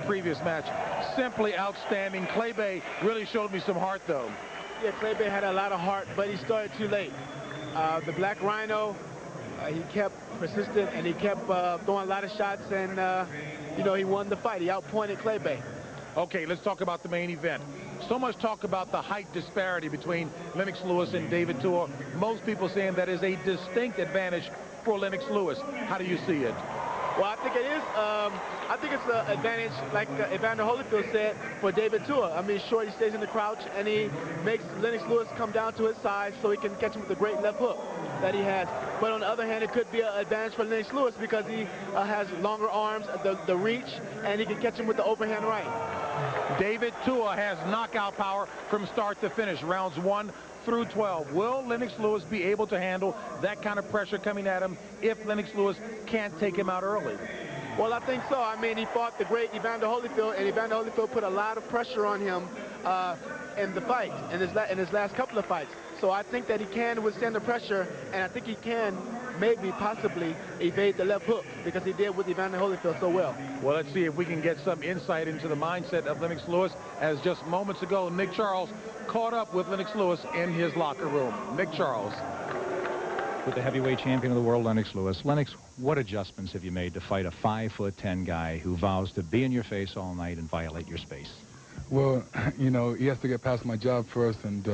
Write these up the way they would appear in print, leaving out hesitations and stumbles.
previous match. Simply outstanding. Clay Bay really showed me some heart, though. Yeah, Clay Bay had a lot of heart, but he started too late. The Black Rhino, he kept persistent, and he kept throwing a lot of shots, and, you know, he won the fight. He outpointed Clay Bay. Okay, let's talk about the main event. So much talk about the height disparity between Lennox Lewis and David Tua. Most people saying that is a distinct advantage for Lennox Lewis. How do you see it? Well, I think it is. I think it's an advantage, like Evander Holyfield said, for David Tua. I mean, sure, he stays in the crouch, and he makes Lennox Lewis come down to his size so he can catch him with a great left hook that he has. But on the other hand, it could be an advantage for Lennox Lewis because he has longer arms, the reach, and he can catch him with the overhand right. David Tua has knockout power from start to finish, rounds 1 through 12. Will Lennox Lewis be able to handle that kind of pressure coming at him if Lennox Lewis can't take him out early? Well, I think so. I mean, he fought the great Evander Holyfield, and Evander Holyfield put a lot of pressure on him in the fight, in his last couple of fights. So I think that he can withstand the pressure, and I think he can maybe possibly evade the left hook because he did with Evander Holyfield so well. Well, let's see if we can get some insight into the mindset of Lennox Lewis, as just moments ago, Nick Charles caught up with Lennox Lewis in his locker room. Nick Charles. With the heavyweight champion of the world, Lennox Lewis. Lennox, what adjustments have you made to fight a 5'10" guy who vows to be in your face all night and violate your space? Well, you know, he has to get past my job first, and,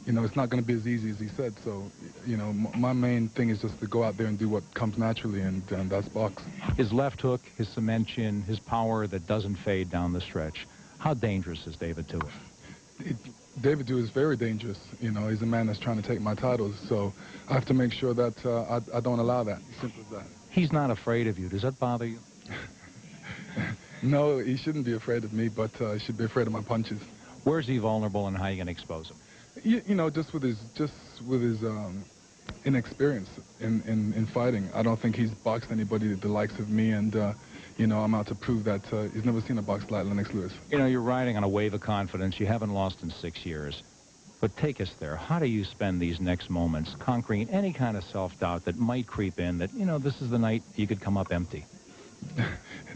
you know, it's not going to be as easy as he said. So, you know, my main thing is just to go out there and do what comes naturally, and that's box. His left hook, his cement chin, his power that doesn't fade down the stretch. How dangerous is David Tua? David Tua is very dangerous. You know, he's a man that's trying to take my titles, so I have to make sure that I don't allow that. Simple as that. He's not afraid of you. Does that bother you? No, he shouldn't be afraid of me, but he should be afraid of my punches. Where's he vulnerable, and how are you going to expose him? You know, just with his inexperience in fighting. I don't think he's boxed anybody the likes of me, and you know, I'm out to prove that he's never seen a box like Lennox Lewis. You know, you're riding on a wave of confidence. You haven't lost in 6 years. But take us there. How do you spend these next moments conquering any kind of self-doubt that might creep in, that, you know, this is the night you could come up empty?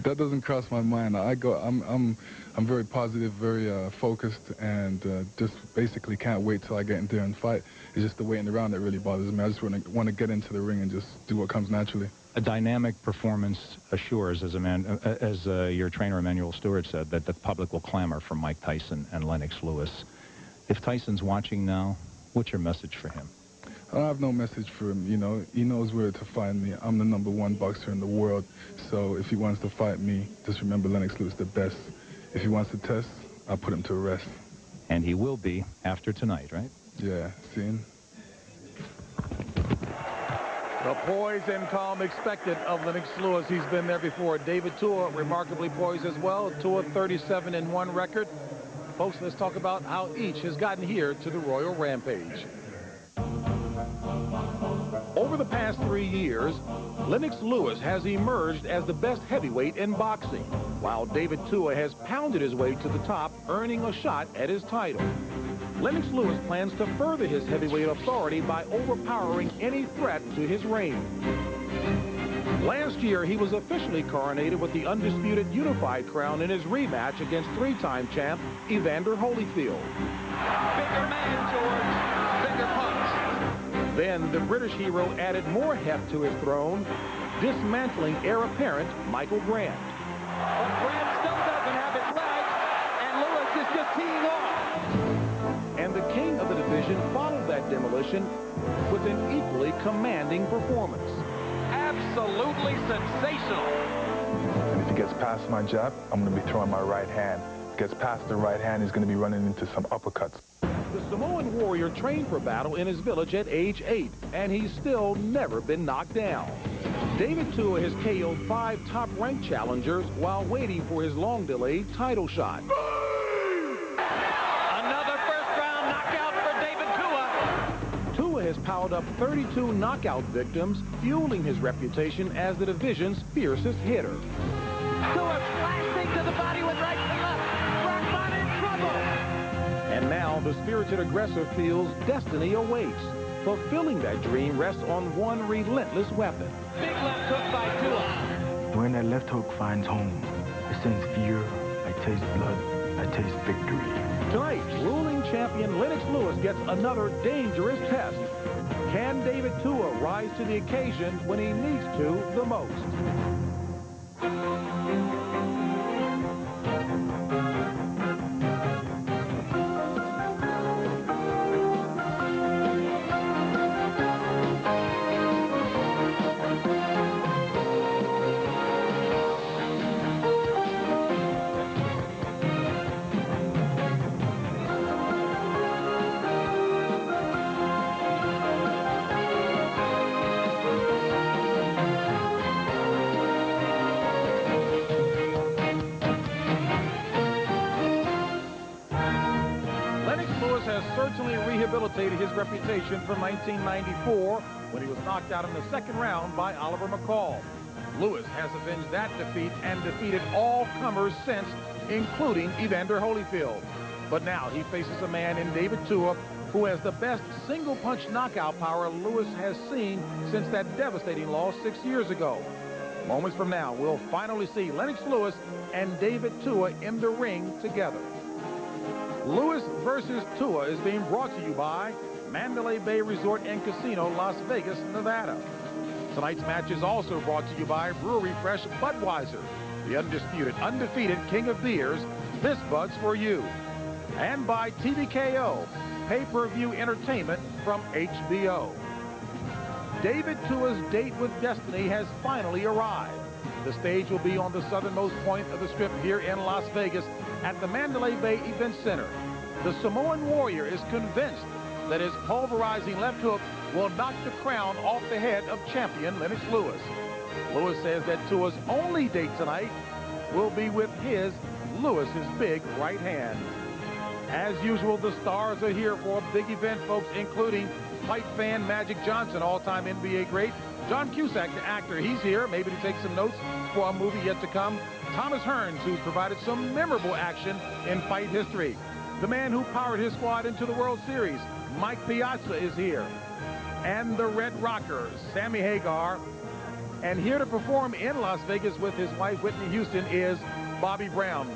That doesn't cross my mind. I'm very positive, very focused, and just basically can't wait till I get in there and fight. It's just the waiting around that really bothers me. I just want to get into the ring and just do what comes naturally. A dynamic performance assures, as your trainer Emmanuel Stewart said, that the public will clamor for Mike Tyson and Lennox Lewis. If Tyson's watching now, what's your message for him? I have no message for him. You know, he knows where to find me. I'm the #1 boxer in the world. So if he wants to fight me, just remember Lennox Lewis the best. If he wants to test, I'll put him to rest. And he will be after tonight, right? Yeah, see? The poise and calm expected of Lennox Lewis. He's been there before. David Tua, remarkably poised as well. Tua, 37-1 record. Folks, let's talk about how each has gotten here to the Royal Rampage. Over the past 3 years, Lennox Lewis has emerged as the best heavyweight in boxing, while David Tua has pounded his way to the top, earning a shot at his title. Lennox Lewis plans to further his heavyweight authority by overpowering any threat to his reign. Last year, he was officially coronated with the undisputed unified crown in his rematch against 3-time champ Evander Holyfield. Bigger man, George. Bigger punch. Then the British hero added more heft to his throne, dismantling heir apparent Michael Grant. But Grant still doesn't have his legs, and Lewis is just teeing off. And the king of the division followed that demolition with an equally commanding performance. Absolutely sensational. And if he gets past my jab, I'm going to be throwing my right hand. If he gets past the right hand, he's going to be running into some uppercuts. The Samoan warrior trained for battle in his village at age 8, and he's still never been knocked down. David Tua has KO'd 5 top-ranked challengers while waiting for his long-delayed title shot. Another first-round knockout for David Tua. Tua has piled up 32 knockout victims, fueling his reputation as the division's fiercest hitter. Tua blasting to the body with right to left. Rockman in trouble. And now the spirited aggressor feels destiny awaits. Fulfilling that dream rests on one relentless weapon. Big left hook by Tua. When that left hook finds home, it sends fear, taste blood. I taste victory. Tonight, ruling champion Lennox Lewis gets another dangerous test. Can David Tua rise to the occasion when he needs to the most? Has certainly rehabilitated his reputation from 1994 when he was knocked out in the second round by Oliver McCall. Lewis has avenged that defeat and defeated all comers since, including Evander Holyfield. But now he faces a man in David Tua who has the best single-punch knockout power Lewis has seen since that devastating loss 6 years ago. Moments from now, we'll finally see Lennox Lewis and David Tua in the ring together. Lewis versus Tua is being brought to you by Mandalay Bay Resort and Casino, Las Vegas, Nevada. Tonight's match is also brought to you by Brewery Fresh Budweiser, the undisputed, undefeated king of beers. This Bud's for you. And by TVKO, pay-per-view entertainment from HBO. David Tua's date with destiny has finally arrived. The stage will be on the southernmost point of the Strip here in Las Vegas at the Mandalay Bay Event Center. The Samoan warrior is convinced that his pulverizing left hook will knock the crown off the head of champion Lennox Lewis. Lewis says that Tua's only date tonight will be with Lewis's big right hand. As usual, the stars are here for a big event, folks, including fight fan Magic Johnson, all-time NBA great. John Cusack, the actor, he's here, maybe to take some notes for a movie yet to come. Thomas Hearns, who provided some memorable action in fight history. The man who powered his squad into the World Series, Mike Piazza, is here. And the Red Rocker, Sammy Hagar. And here to perform in Las Vegas with his wife, Whitney Houston, is Bobby Brown.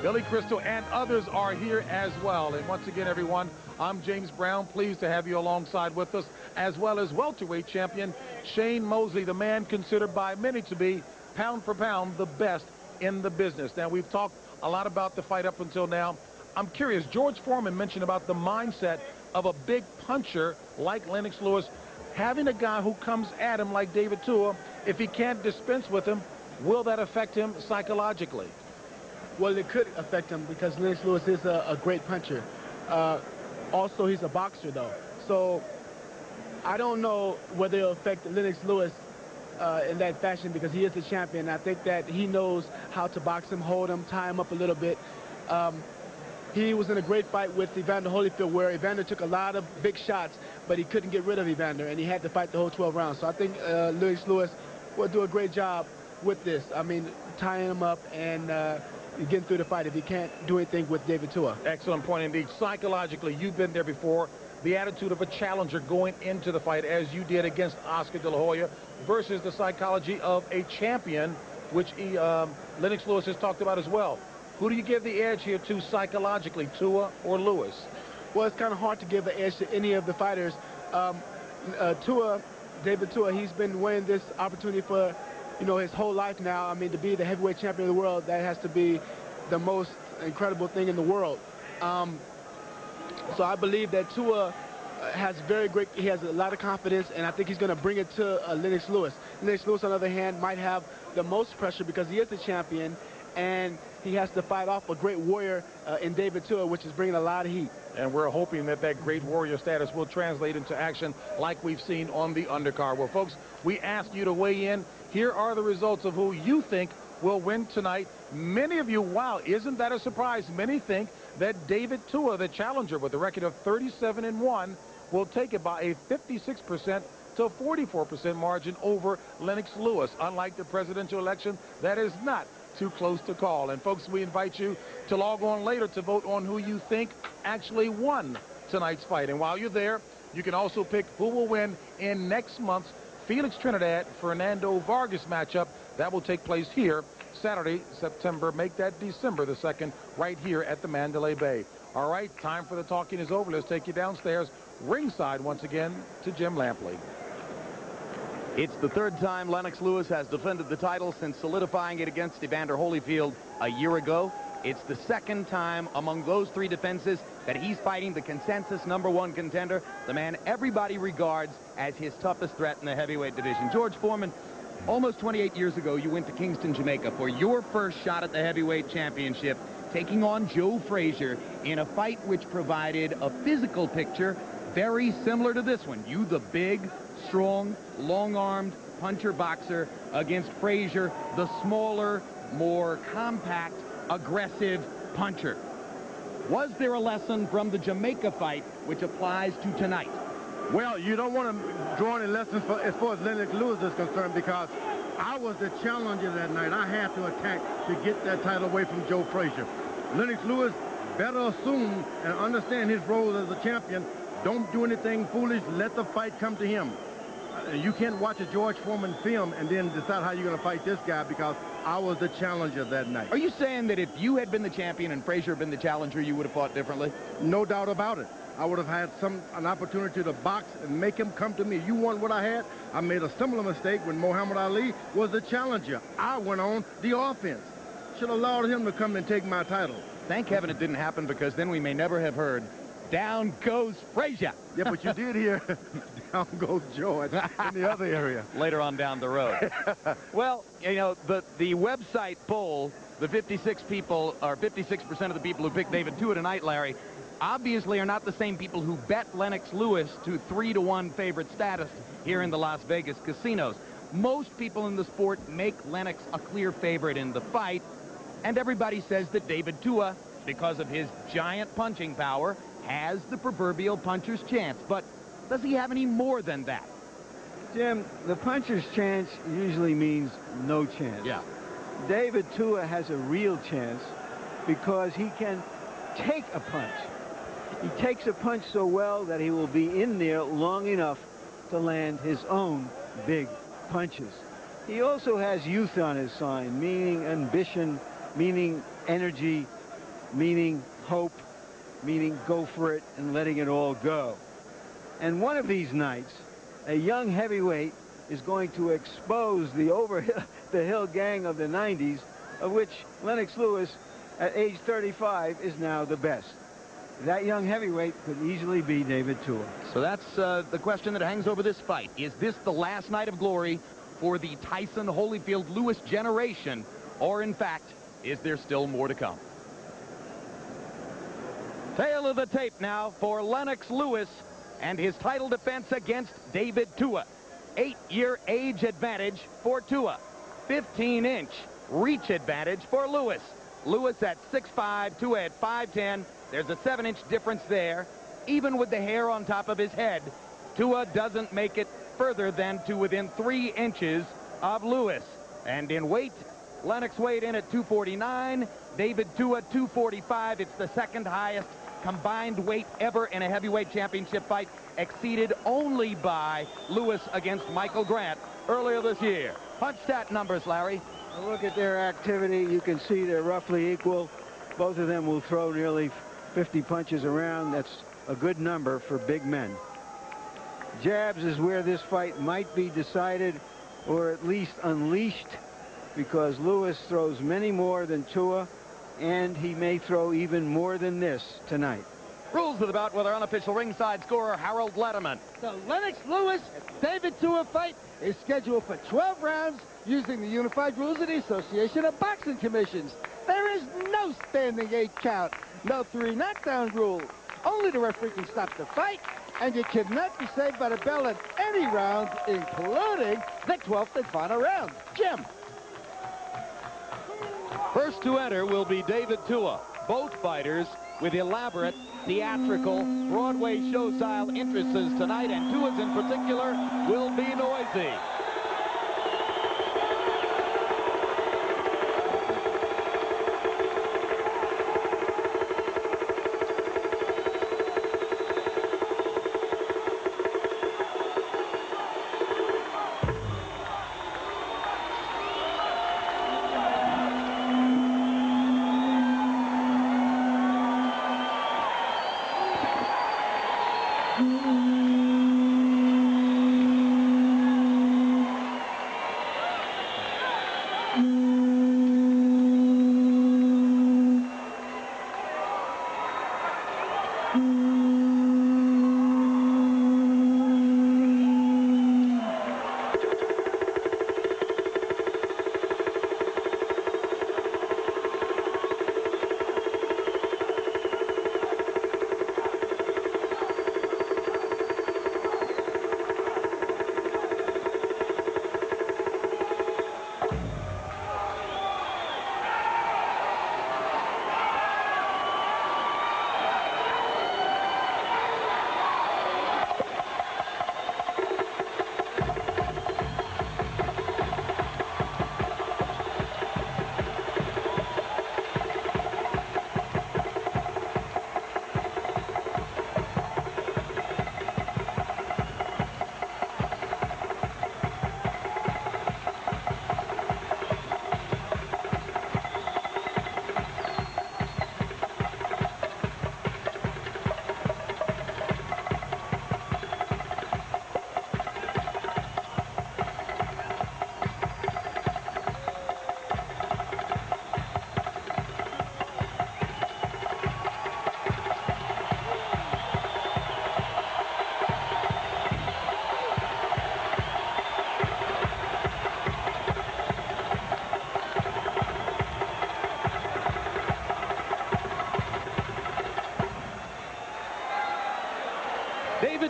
Billy Crystal and others are here as well. And once again, everyone, I'm James Brown, pleased to have you alongside with us, as well as welterweight champion Shane Mosley, the man considered by many to be, pound for pound, the best in the business. Now, we've talked a lot about the fight up until now. I'm curious, George Foreman mentioned about the mindset of a big puncher like Lennox Lewis, having a guy who comes at him like David Tua. If he can't dispense with him, will that affect him psychologically? Well, it could affect him because Lennox Lewis is a great puncher. Also, he's a boxer, though. So I don't know whether it'll affect Lennox Lewis in that fashion because he is the champion. I think that he knows how to box him, hold him, tie him up a little bit. He was in a great fight with Evander Holyfield where Evander took a lot of big shots, but he couldn't get rid of Evander, and he had to fight the whole 12 rounds. So I think Lennox Lewis will do a great job with this. I mean, tying him up and getting through the fight if he can't do anything with David Tua. Excellent point indeed. Psychologically, you've been there before. The attitude of a challenger going into the fight, as you did against Oscar De La Hoya, versus the psychology of a champion, which Lennox Lewis has talked about as well. Who do you give the edge here to psychologically, Tua or Lewis? Well, it's kind of hard to give the edge to any of the fighters. David Tua, he's been winning this opportunity for, his whole life now. I mean, to be the heavyweight champion of the world, that has to be the most incredible thing in the world. So I believe that Tua he has a lot of confidence, and I think he's going to bring it to Lennox Lewis. Lennox Lewis, on the other hand, might have the most pressure because he is the champion, and he has to fight off a great warrior in David Tua, which is bringing a lot of heat. And we're hoping that that great warrior status will translate into action like we've seen on the undercard. Well, folks, we asked you to weigh in. Here are the results of who you think will win tonight. Many of you, wow, isn't that a surprise? Many think that David Tua, the challenger with a record of 37-1, will take it by a 56% to 44% margin over Lennox Lewis. Unlike the presidential election, that is not too close to call. And folks, we invite you to log on later to vote on who you think actually won tonight's fight. And while you're there, you can also pick who will win in next month's Felix Trinidad-Fernando Vargas matchup. That will take place here Saturday, make that December the 2nd, right here at the Mandalay Bay. All right, time for the talking is over. Let's take you downstairs, ringside once again, to Jim Lampley. It's the third time Lennox Lewis has defended the title since solidifying it against Evander Holyfield a year ago. It's the second time among those three defenses that he's fighting the consensus #1 contender, the man everybody regards as his toughest threat in the heavyweight division. George Foreman, almost 28 years ago, you went to Kingston, Jamaica for your first shot at the heavyweight championship, taking on Joe Frazier in a fight which provided a physical picture very similar to this one. You, the big, strong, long-armed puncher boxer, against Frazier, the smaller, more compact, aggressive puncher. Was there a lesson from the Jamaica fight which applies to tonight? Well, you don't want to draw any lessons as far as Lennox Lewis is concerned, because I was the challenger that night. I had to attack to get that title away from Joe Frazier. Lennox Lewis better assume and understand his role as a champion. Don't do anything foolish. Let the fight come to him. You can't watch a George Foreman film and then decide how you're going to fight this guy, because I was the challenger that night. Are you saying that if you had been the champion and Frazier had been the challenger, you would have fought differently? No doubt about it. I would have had an opportunity to box and make him come to me. You want what I had? I made a similar mistake when Muhammad Ali was the challenger. I went on the offense. Should have allowed him to come and take my title. Thank heaven it didn't happen, because then we may never have heard, "Down goes Frazier." Yeah, but you did hear, "Down goes George" in the other area. Later on down the road. Well, you know, the website poll, the 56 people, or 56% of the people who picked David Tua tonight, Larry, obviously are not the same people who bet Lennox Lewis to 3-1 favorite status here in the Las Vegas casinos. Most people in the sport make Lennox a clear favorite in the fight, and everybody says that David Tua, because of his giant punching power, has the proverbial puncher's chance. But does he have any more than that? Jim, the puncher's chance usually means no chance. Yeah. David Tua has a real chance because he can take a punch. He takes a punch so well that he will be in there long enough to land his own big punches. He also has youth on his side, meaning ambition, meaning energy, meaning hope, meaning go for it and letting it all go. And one of these nights, a young heavyweight is going to expose the hill gang of the 90s, of which Lennox Lewis, at age 35, is now the best. That young heavyweight could easily be David Tua. So that's the question that hangs over this fight. Is this the last night of glory for the Tyson Holyfield Lewis generation, or in fact, is there still more to come? Tail of the tape now for Lennox Lewis and his title defense against David Tua. 8-year age advantage for Tua. 15-inch reach advantage for Lewis. Lewis at 6'5", Tua at 5'10". There's a 7-inch difference there. Even with the hair on top of his head, Tua doesn't make it further than to within 3 inches of Lewis. And in weight, Lennox weighed in at 249, David Tua 245. It's the second highest combined weight ever in a heavyweight championship fight, exceeded only by Lewis against Michael Grant earlier this year. Punch stat numbers, Larry. Look at their activity. You can see they're roughly equal. Both of them will throw nearly 50 punches around. That's a good number for big men. Jabs is where this fight might be decided, or at least unleashed, because Lewis throws many more than Tua, and he may throw even more than this tonight. Rules of the bout with our unofficial ringside scorer, Harold Letterman. The Lennox Lewis-David Tua fight is scheduled for 12 rounds using the unified rules of the Association of Boxing Commissions. There is no standing 8 count, no 3 knockdown rule. Only the referee can stop the fight, and you cannot be saved by the bell in any round, including the 12th and final round. Jim. First to enter will be David Tua. Both fighters with elaborate, theatrical, Broadway show-style entrances tonight, and Tua's in particular will be noisy.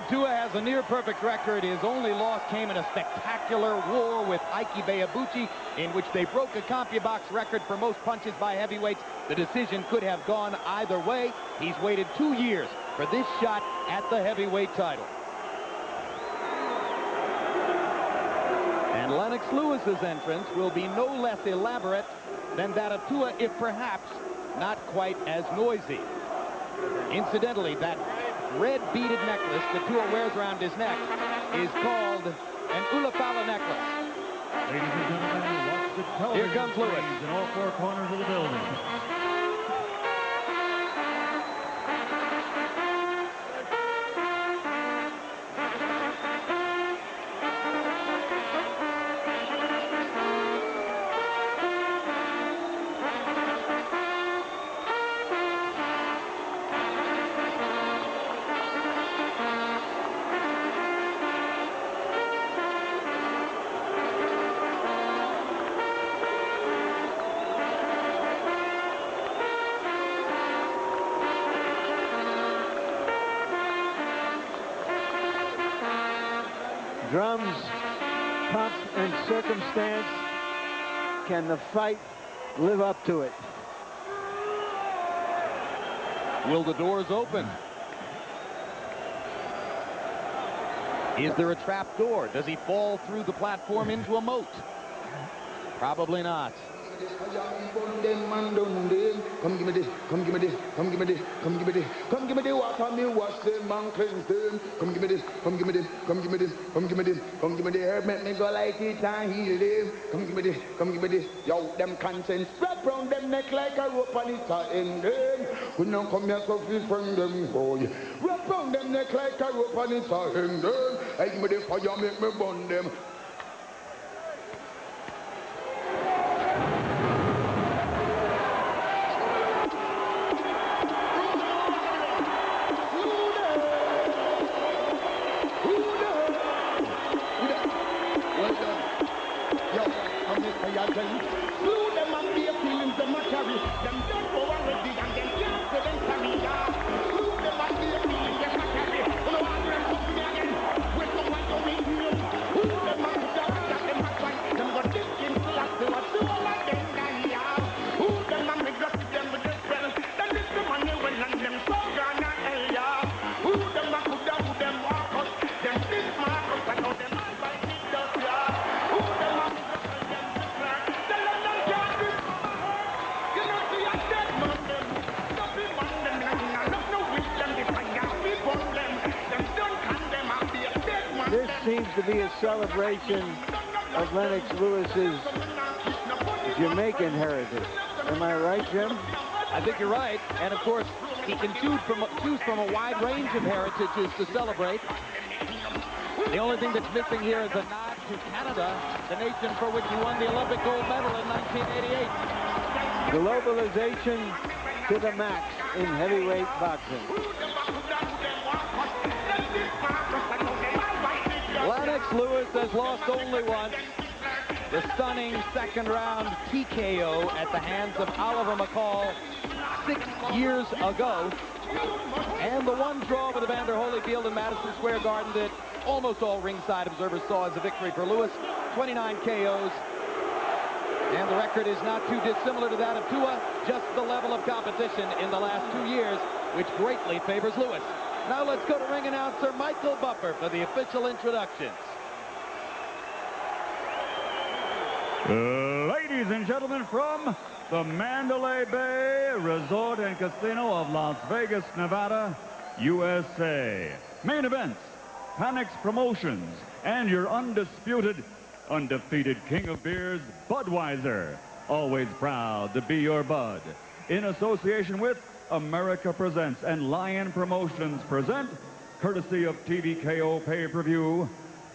Tua has a near-perfect record. His only loss came in a spectacular war with Ike Ibeabuchi, in which they broke a CompuBox record for most punches by heavyweights. The decision could have gone either way. He's waited 2 years for this shot at the heavyweight title. And Lennox Lewis's entrance will be no less elaborate than that of Tua, if perhaps not quite as noisy. Incidentally, that red beaded necklace that Tua wears around his neck is called an Ulafala necklace. Ladies and gentlemen, watch the television. Here comes Lewis. In all four corners of the building. Drums, pomp, and circumstance. Can the fight live up to it? Will the doors open? Is there a trap door? Does he fall through the platform into a moat? Probably not. Come give me this, come give me this, come give me this, come give me this, come give me the water, me wash them and cleanse them. Come give me this, come give me this, come give me this, come give me this, come give me the herb, make me go like it and heal them. Come give me this, come give me this, yo, them conscience wrap round them neck like a rope and it's a end them. We don't come here so feel from them, boy. Wrap round them neck like a rope and it's a end them. Hey, give me the fire, make me burn them. This seems to be a celebration of Lennox Lewis's Jamaican heritage. Am I right, Jim? I think you're right. And of course, he can choose from a wide range of heritages to celebrate. The only thing that's missing here is a nod to Canada, the nation for which he won the Olympic gold medal in 1988. Globalization to the max in heavyweight boxing. Lennox Lewis has lost only once. The stunning second-round TKO at the hands of Oliver McCall 6 years ago. And the one draw with Evander Holyfield in Madison Square Garden that almost all ringside observers saw as a victory for Lewis. 29 KOs. And the record is not too dissimilar to that of Tua, just the level of competition in the last 2 years, which greatly favors Lewis. Now let's go to ring announcer Michael Buffer for the official introductions. Ladies and gentlemen, from the Mandalay Bay Resort and Casino of Las Vegas, Nevada, USA. Main events, Panics Promotions, and your undefeated king of beers, Budweiser. Always proud to be your Bud. In association with America Presents and Lion Promotions present, courtesy of TVKO Pay-Per-View,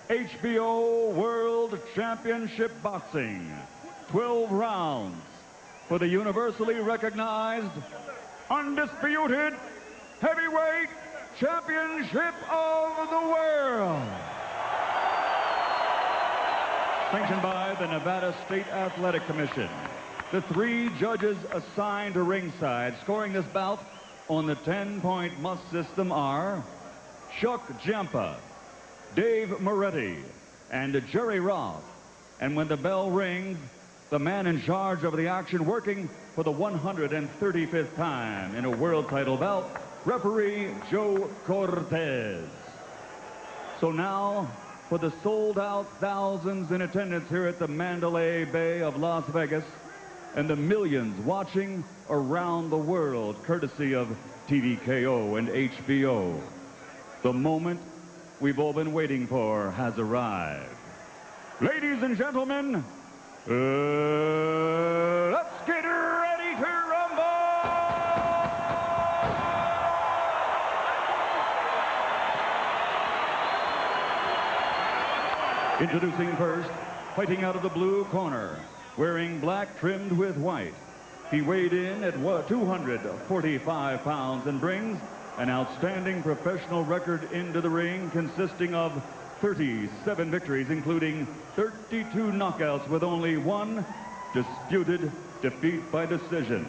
HBO World Championship Boxing. 12 rounds for the universally recognized, undisputed heavyweight championship of the world. Sanctioned by the Nevada State Athletic Commission. The 3 judges assigned to ringside scoring this bout on the 10-point must system are Giampa, Dave Moretti, and Jerry Roth. And when the bell rings, the man in charge of the action, working for the 135th time in a world title bout, referee Joe Cortez. So now, for the sold-out thousands in attendance here at the Mandalay Bay of Las Vegas, and the millions watching around the world, courtesy of TVKO and HBO, the moment we've all been waiting for has arrived. Ladies and gentlemen, let's get ready to rumble! Introducing first, fighting out of the blue corner, wearing black trimmed with white. He weighed in at 245 pounds and brings an outstanding professional record into the ring consisting of 37 victories, including 32 knockouts with only one disputed defeat by decision.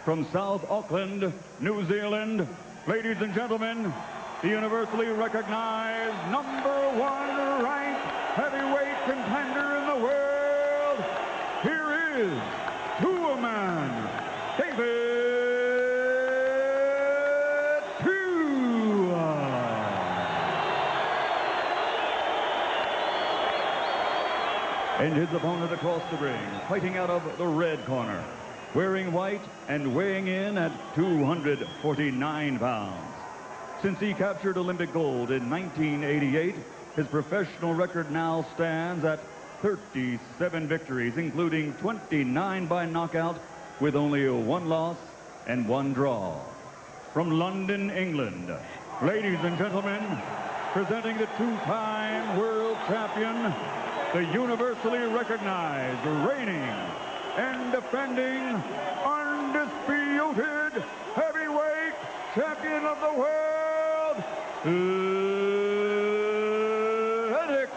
From South Auckland, New Zealand, ladies and gentlemen, the universally recognized #1 ranked heavyweight contender in the world, here is Tua Man, David Tua. And his opponent across the ring, fighting out of the red corner, wearing white and weighing in at 249 pounds. Since he captured Olympic gold in 1988, his professional record now stands at 37 victories, including 29 by knockout, with only one loss and one draw. From London, England, ladies and gentlemen, presenting the two-time world champion, the universally recognized, reigning and defending undisputed heavyweight champion of the world, Lennox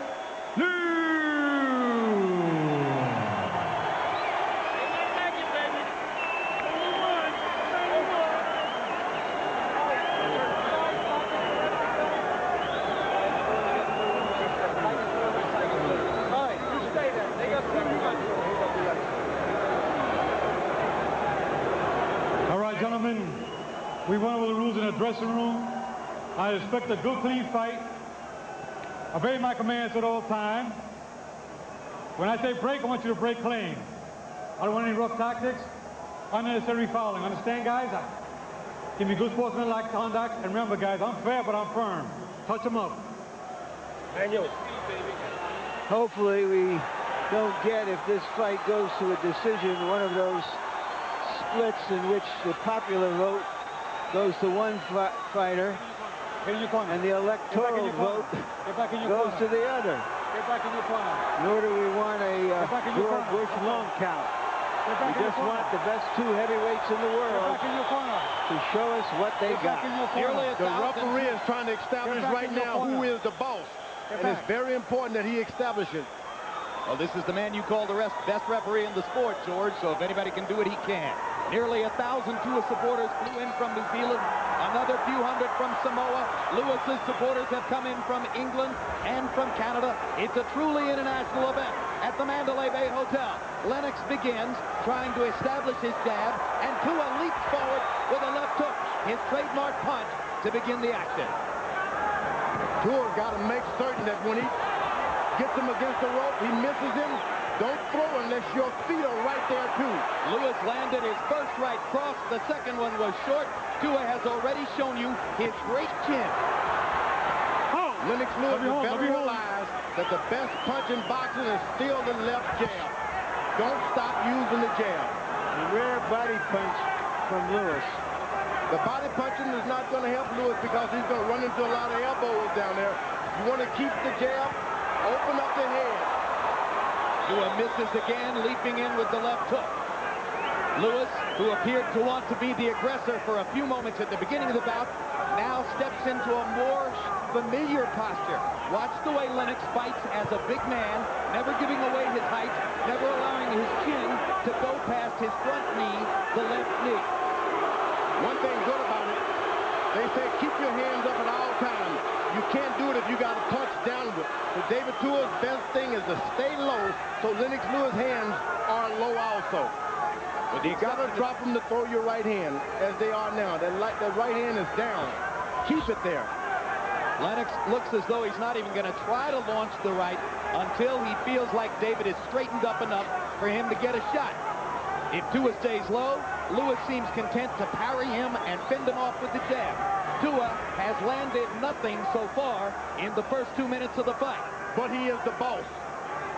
Gentlemen, we went over the rules in the dressing room. I expect a good, clean fight. I obey my commands at all times. When I say break, I want you to break clean. I don't want any rough tactics, unnecessary fouling. Understand, guys? Give me good sportsmanlike conduct. And remember, guys, I'm fair, but I'm firm. Touch them up. Hopefully we don't get, if this fight goes to a decision, one of those splits in which the popular vote goes to one fighter and the electoral vote goes to the other. Nor do we want a George Bush long count. We just want the best two heavyweights in the world to show us what they got. The referee is trying to establish right now who is the boss. And it's very important that he establish it. Well, this is the man you call the best referee in the sport, George, so if anybody can do it, he can. Nearly 1,000 Tua supporters flew in from New Zealand, another few hundred from Samoa. Lewis's supporters have come in from England and from Canada. It's a truly international event at the Mandalay Bay Hotel. Lennox begins trying to establish his jab, and Tua leaps forward with a left hook, his trademark punch, to begin the action. Tua's got to make certain that when he gets him against the rope, he misses him. Don't throw unless your feet are right there, too. Lewis landed his first right cross. The second one was short. Tua has already shown you his great chin. Lennox Lewis better realize that the best punch in boxing is still the left jab. Don't stop using the jab. A rare body punch from Lewis. The body punching is not going to help Lewis because he's going to run into a lot of elbows down there. You want to keep the jab, open up the head. Tua misses again, leaping in with the left hook. Lewis, who appeared to want to be the aggressor for a few moments at the beginning of the bout, now steps into a more familiar posture. Watch the way Lennox fights as a big man, never giving away his height, never allowing his chin to go past his front knee, the left knee. One thing good about it, They say keep your hands up at all times. You can't do it if you got to punch downward. So David Tua's best thing is to stay low, so Lennox Lewis' hands are low also. But you got to drop them to throw your right hand, as they are now. That right hand is down. Keep it there. Lennox looks as though he's not even going to try to launch the right until he feels like David is straightened up enough for him to get a shot. If Tua stays low, Lewis seems content to parry him and fend him off with the jab. Tua has landed nothing so far in the first 2 minutes of the fight. But he is the boss,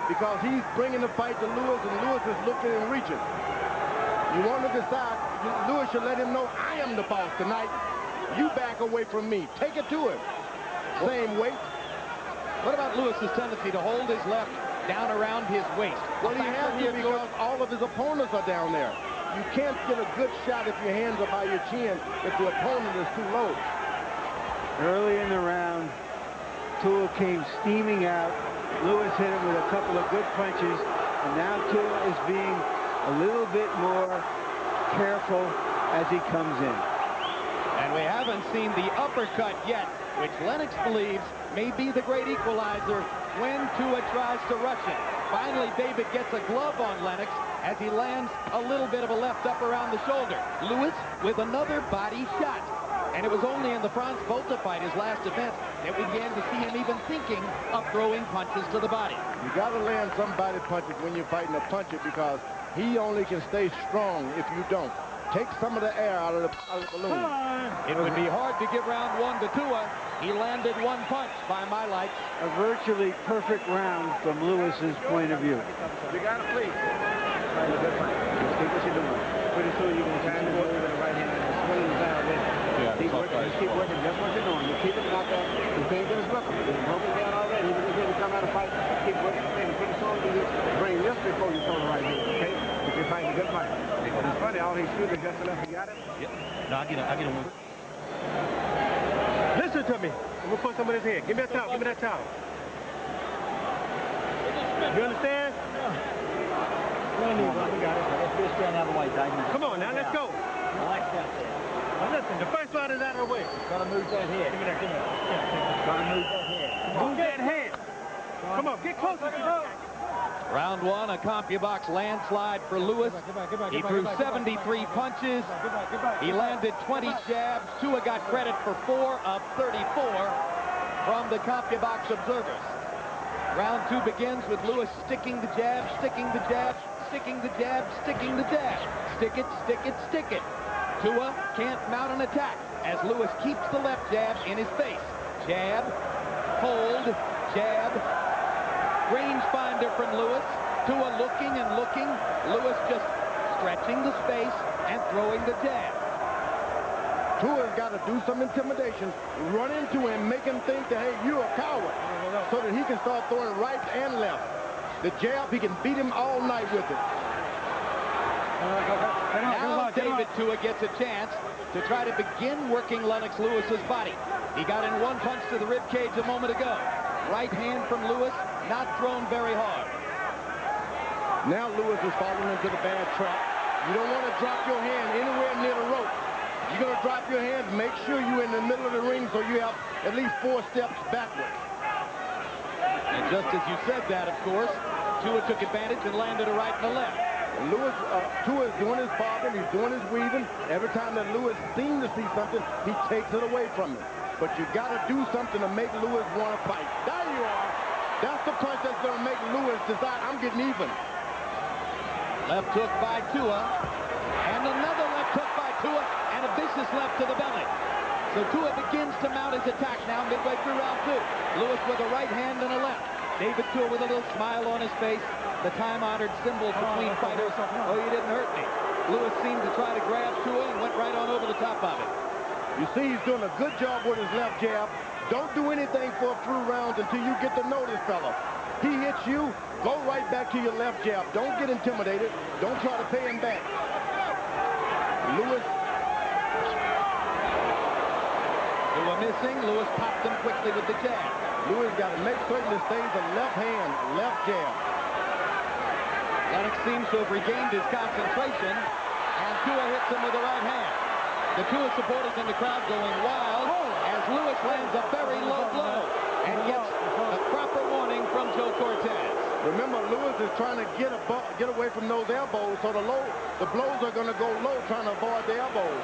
because he's bringing the fight to Lewis, and Lewis is looking and reaching. You want to decide, Lewis should let him know, I am the boss tonight. You back away from me. Take it to him. Same weight. What about Lewis's tendency to hold his left down around his waist? Well, he has to, because all of his opponents are down there. You can't get a good shot if your hands are by your chin if the opponent is too low. Early in the round, Tua came steaming out. Lewis hit him with a couple of good punches, and now Tua is being a little bit more careful as he comes in. And we haven't seen the uppercut yet, which Lennox believes may be the great equalizer when Tua tries to rush him. Finally, David gets a glove on Lennox as he lands a little bit of a left up around the shoulder. Lewis with another body shot. And it was only in the Franz Botha fight, his last event, that we began to see him even thinking of throwing punches to the body. You got to land some body punches when you're fighting a puncher, because he only can stay strong if you don't. Take some of the air out of the balloon. It would be hard to give round one to Tua. He landed one punch by my lights. A virtually perfect round from Lewis's point of view. You got to please. Trying to good fight. Just keep what you're doing. Pretty soon you're going to turn and move with the right hand and swing it down with it. Keep working. Just keep working just what you're doing. You keep it out there. You can't get his weapon. He's broken down already. Even if you come out of fight, keep working. And pretty soon you bring this before you throw the right hand. Okay? If you're fighting a good fight. It's funny, all he's shooting just enough. You got it? Yep. No, I get him. Listen to me. I'm going to put some in his head. Give me that towel. Give me that towel. You understand? Come on now, let's go. Now listen, the first round is out of the way. Gotta move that head. Give me that. Gotta move that head. Move that head. Come on, get closer. Round one, a CompuBox landslide for Lewis. He threw 73 punches. He landed 20 jabs. Tua got credit for 4 of 34 from the CompuBox observers. Round two begins with Lewis sticking the jab, sticking the jab, sticking the jab, sticking the jab. Stick it, stick it, stick it. Tua can't mount an attack as Lewis keeps the left jab in his face. Jab, hold, jab. Rangefinder from Lewis. Tua looking and looking. Lewis just stretching the space and throwing the jab. Tua's got to do some intimidation, run into him, make him think that, hey, you're a coward, so that he can start throwing right and left. The jab, he can beat him all night with it. Now David Tua gets a chance to try to begin working Lennox Lewis's body. He got in one punch to the rib cage a moment ago. Right hand from Lewis, not thrown very hard. Now Lewis is falling into the bad trap. You don't want to drop your hand anywhere near the rope. You're going to drop your hands, make sure you're in the middle of the ring so you have at least 4 steps backward. And just as you said that, of course, Tua took advantage and landed a right and a left. Tua is doing his bobbing, he's doing his weaving. Every time that Lewis seems to see something, he takes it away from him. But you got to do something to make Lewis want to fight. There you are. That's the punch that's going to make Lewis decide, I'm getting even. Left hook by Tua, and another left hook by Tua, and a vicious left to the belly. So Tua begins to mount his attack now midway through round two. Lewis with a right hand and a left. David Tua with a little smile on his face. The time-honored symbol between fighters. Oh, you didn't hurt me. Lewis seemed to try to grab Tua and went right on over the top of it. You see, he's doing a good job with his left jab. Don't do anything for a few rounds until you get to know this fella. He hits you, go right back to your left jab. Don't get intimidated. Don't try to pay him back. Lewis. Tua missing. Lewis popped him quickly with the jab. Lewis got to make certain it stays a left hand, left jab. Lennox seems to have regained his concentration, and Tua hits him with the right hand. The Tua supporters in the crowd going wild as Lewis lands a very low blow and gets a proper warning from Joe Cortez. Remember, Lewis is trying to get away from those elbows, so the blows are going to go low, trying to avoid the elbows.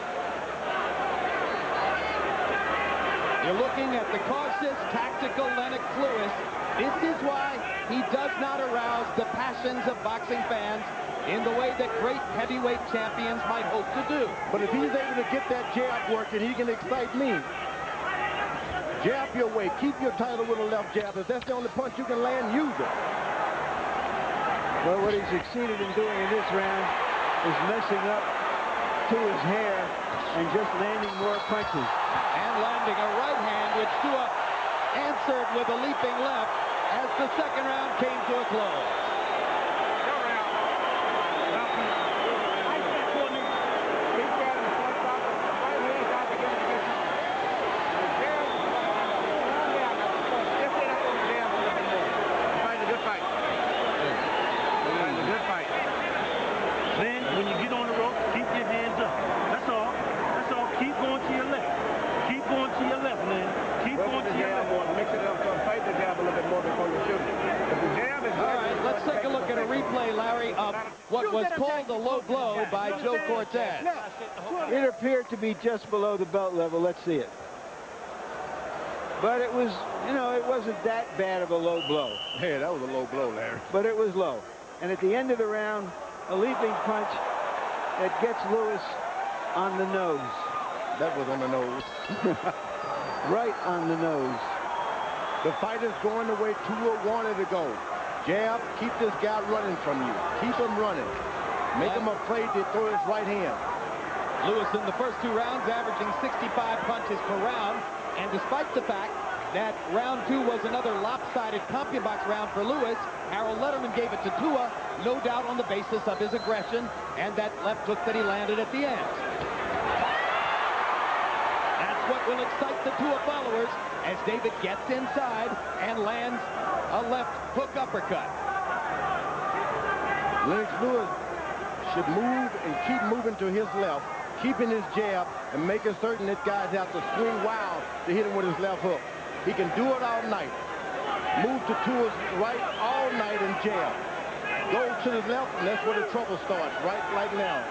You're looking at the cautious, tactical Lennox Lewis. This is why he does not arouse the passions of boxing fans in the way that great heavyweight champions might hope to do. But if he's able to get that jab working, he can excite me. Jab your way. Keep your title with a left jab. If that's the only punch you can land, use it. Well, what he succeeded in doing in this round is messing up Tua's hair and just landing more punches. And landing a right hand, which Tua answered with a leaping left as the second round came to a close. Replay, Larry, of what was called a low blow by Joe Cortez. It appeared to be just below the belt level. Let's see it. But it was, you know, it wasn't that bad of a low blow. Yeah, that was a low blow, Larry. But it was low. And at the end of the round, a leaping punch that gets Lewis on the nose. That was on the nose. Right on the nose. The fight is going the way Tua wanted to go. Jab, keep this guy running from you. Keep him running. Make him afraid to throw his right hand. Lewis in the first two rounds averaging 65 punches per round. And despite the fact that round two was another lopsided CompuBox round for Lewis, Harold Letterman gave it to Tua, no doubt on the basis of his aggression and that left hook that he landed at the end. That's what will excite the Tua followers as David gets inside and lands a left hook uppercut. Lennox Lewis should move and keep moving to his left, keeping his jab and making certain that guys have to swing wild to hit him with his left hook. He can do it all night. Move to Tua's right all night and jab. Go to the left, and that's where the trouble starts, right like now.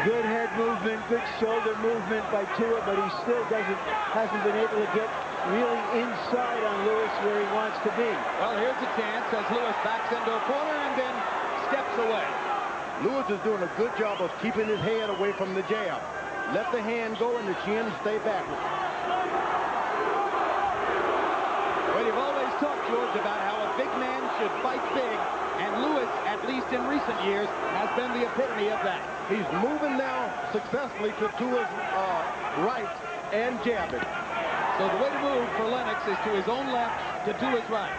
Good head movement, good shoulder movement by Tua, but he still hasn't been able to get really inside on Lewis where he wants to be. Well, here's a chance as Lewis backs into a corner and then steps away. Lewis is doing a good job of keeping his head away from the jab. Let the hand go and the chin stay backward. Well, you've always talked, George, about how a big man should fight big, and Lewis, at least in recent years, has been the epitome of that. He's moving now successfully to Tua's right and jabbing. So the way to move for Lennox is to his own left, to Tua's right.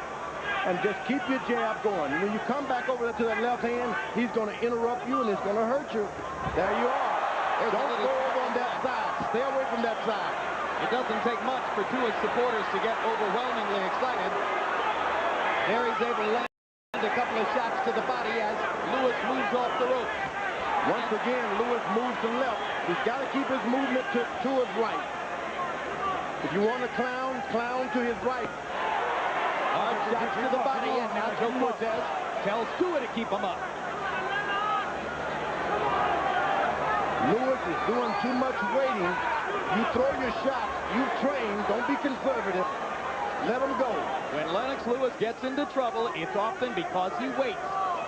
And just keep your jab going. When you come back over to that left hand, he's going to interrupt you and it's going to hurt you. There you are. Don't go over on that side. Stay away from that side. It doesn't take much for Tua's supporters to get overwhelmingly excited. There he's able to land a couple of shots to the body as Lewis moves off the rope. Once again, Lewis moves to left. He's got to keep his movement to his right. If you want to clown to his right. Hard shots to the body, and now Joe Cortez tells Tua to keep him up. Lewis is doing too much waiting. You throw your shots. You've trained. Don't be conservative. Let him go. When Lennox Lewis gets into trouble, it's often because he waits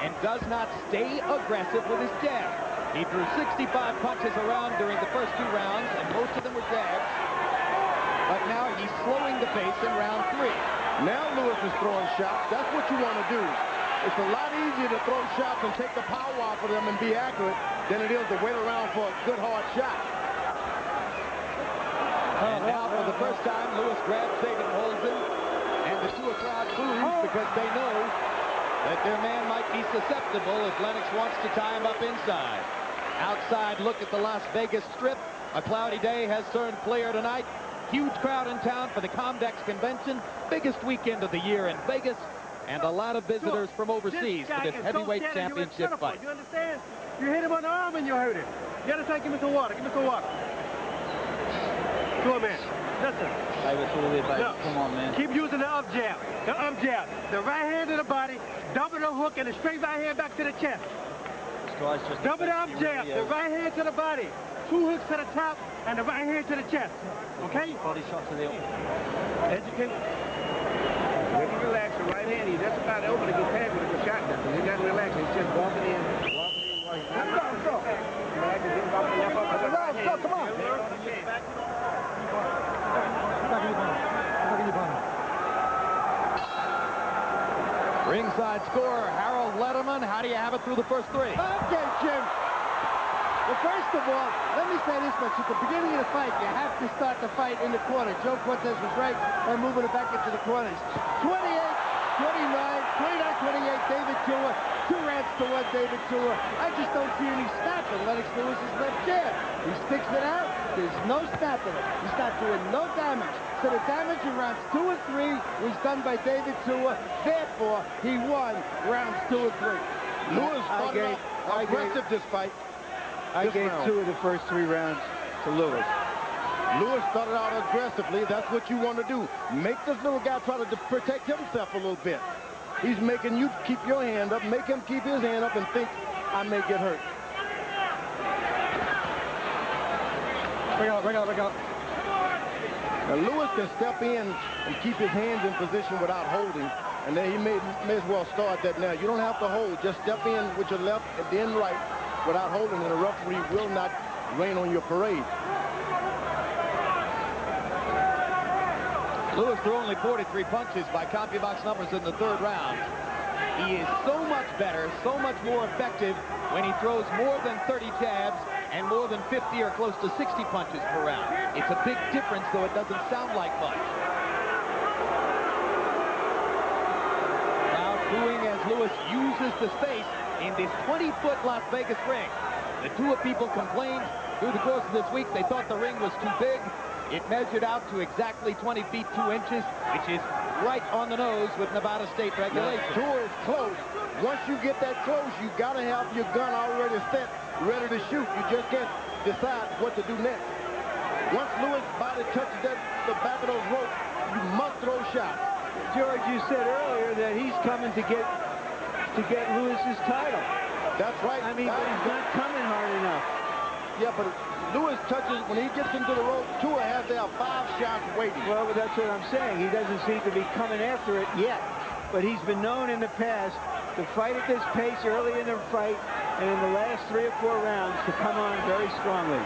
and does not stay aggressive with his jab. He threw 65 punches around during the first two rounds, and most of them were jabs. But now he's slowing the pace in round three. Now Lewis is throwing shots. That's what you want to do. It's a lot easier to throw shots and take the power off of them and be accurate than it is to wait around for a good hard shot. And now for the first time, Lewis grabs David and holds him. And the Tua crowd boos because they know that their man might be susceptible if Lennox wants to tie him up inside. Outside look at the Las Vegas Strip. A cloudy day has turned clear tonight. Huge crowd in town for the Comdex convention. Biggest weekend of the year in Vegas. And a lot of visitors from overseas for this heavyweight championship fight. You understand? You hit him on the arm and you hurt him. You understand? Give me some water. Give me some water. Come on, man. Listen. No. Come on, man. Keep using the up jab. The up jab. The right hand to the body. Double the hook and the straight right hand back to the chest. Double the up jab. The right hand to the body. 2 hooks to the top and the right hand to the chest. Okay? Body shot to the elbow. Educate. When you relax your right hand, he's just about over to get past with a good shot. You got to relax. He's just walking in. Let's go. Come on. Ringside scorer Harold Letterman. How do you have it through the first 3? Okay, Jim. Well, first of all, let me say this much. At the beginning of the fight, you have to start the fight in the corner. Joe Cortez was right by moving it back into the corners. 28, 29, 29-28, David Tua. 2 rounds to 1, David Tua. I just don't see any snapping. Lennox Lewis's left jab. He sticks it out. There's no snapping it. He's not doing no damage. So the damage in rounds 2 and 3 was done by David Tua. Therefore, he won rounds 2 and 3. Lewis started off aggressive this fight. I gave 2 of the first 3 rounds to Lewis. Lewis started out aggressively. That's what you want to do. Make this little guy try to protect himself a little bit. He's making you keep your hand up, make him keep his hand up and think, I may get hurt. Break out. Now, Lewis can step in and keep his hands in position without holding, and then he may as well start that now. You don't have to hold. Just step in with your left and then right without holding, and the referee will not rain on your parade. Lewis threw only 43 punches by CompuBox numbers in the 3rd round. He is so much better, so much more effective when he throws more than 30 jabs and more than 50 or close to 60 punches per round. It's a big difference, though it doesn't sound like much. Crowd booing as Lewis uses the space in this 20-foot Las Vegas ring. The Tua people complained through the course of this week. They thought the ring was too big. It measured out to exactly 20 feet 2 inches, which is right on the nose with Nevada state regulations. Tua is close. Once you get that close, you got to have your gun already set, ready to shoot. You just can't decide what to do next. Once Lewis' body touches the back of those ropes, you must throw shots. George, you said earlier that he's coming to get Lewis's title. That's right. I mean, but he's not coming hard enough. Yeah, but Lewis touches, when he gets into the rope, Tua has to have 5 shots waiting. Well, that's what I'm saying. He doesn't seem to be coming after it yet. But he's been known in the past to fight at this pace early in the fight and in the last 3 or 4 rounds to come on very strongly.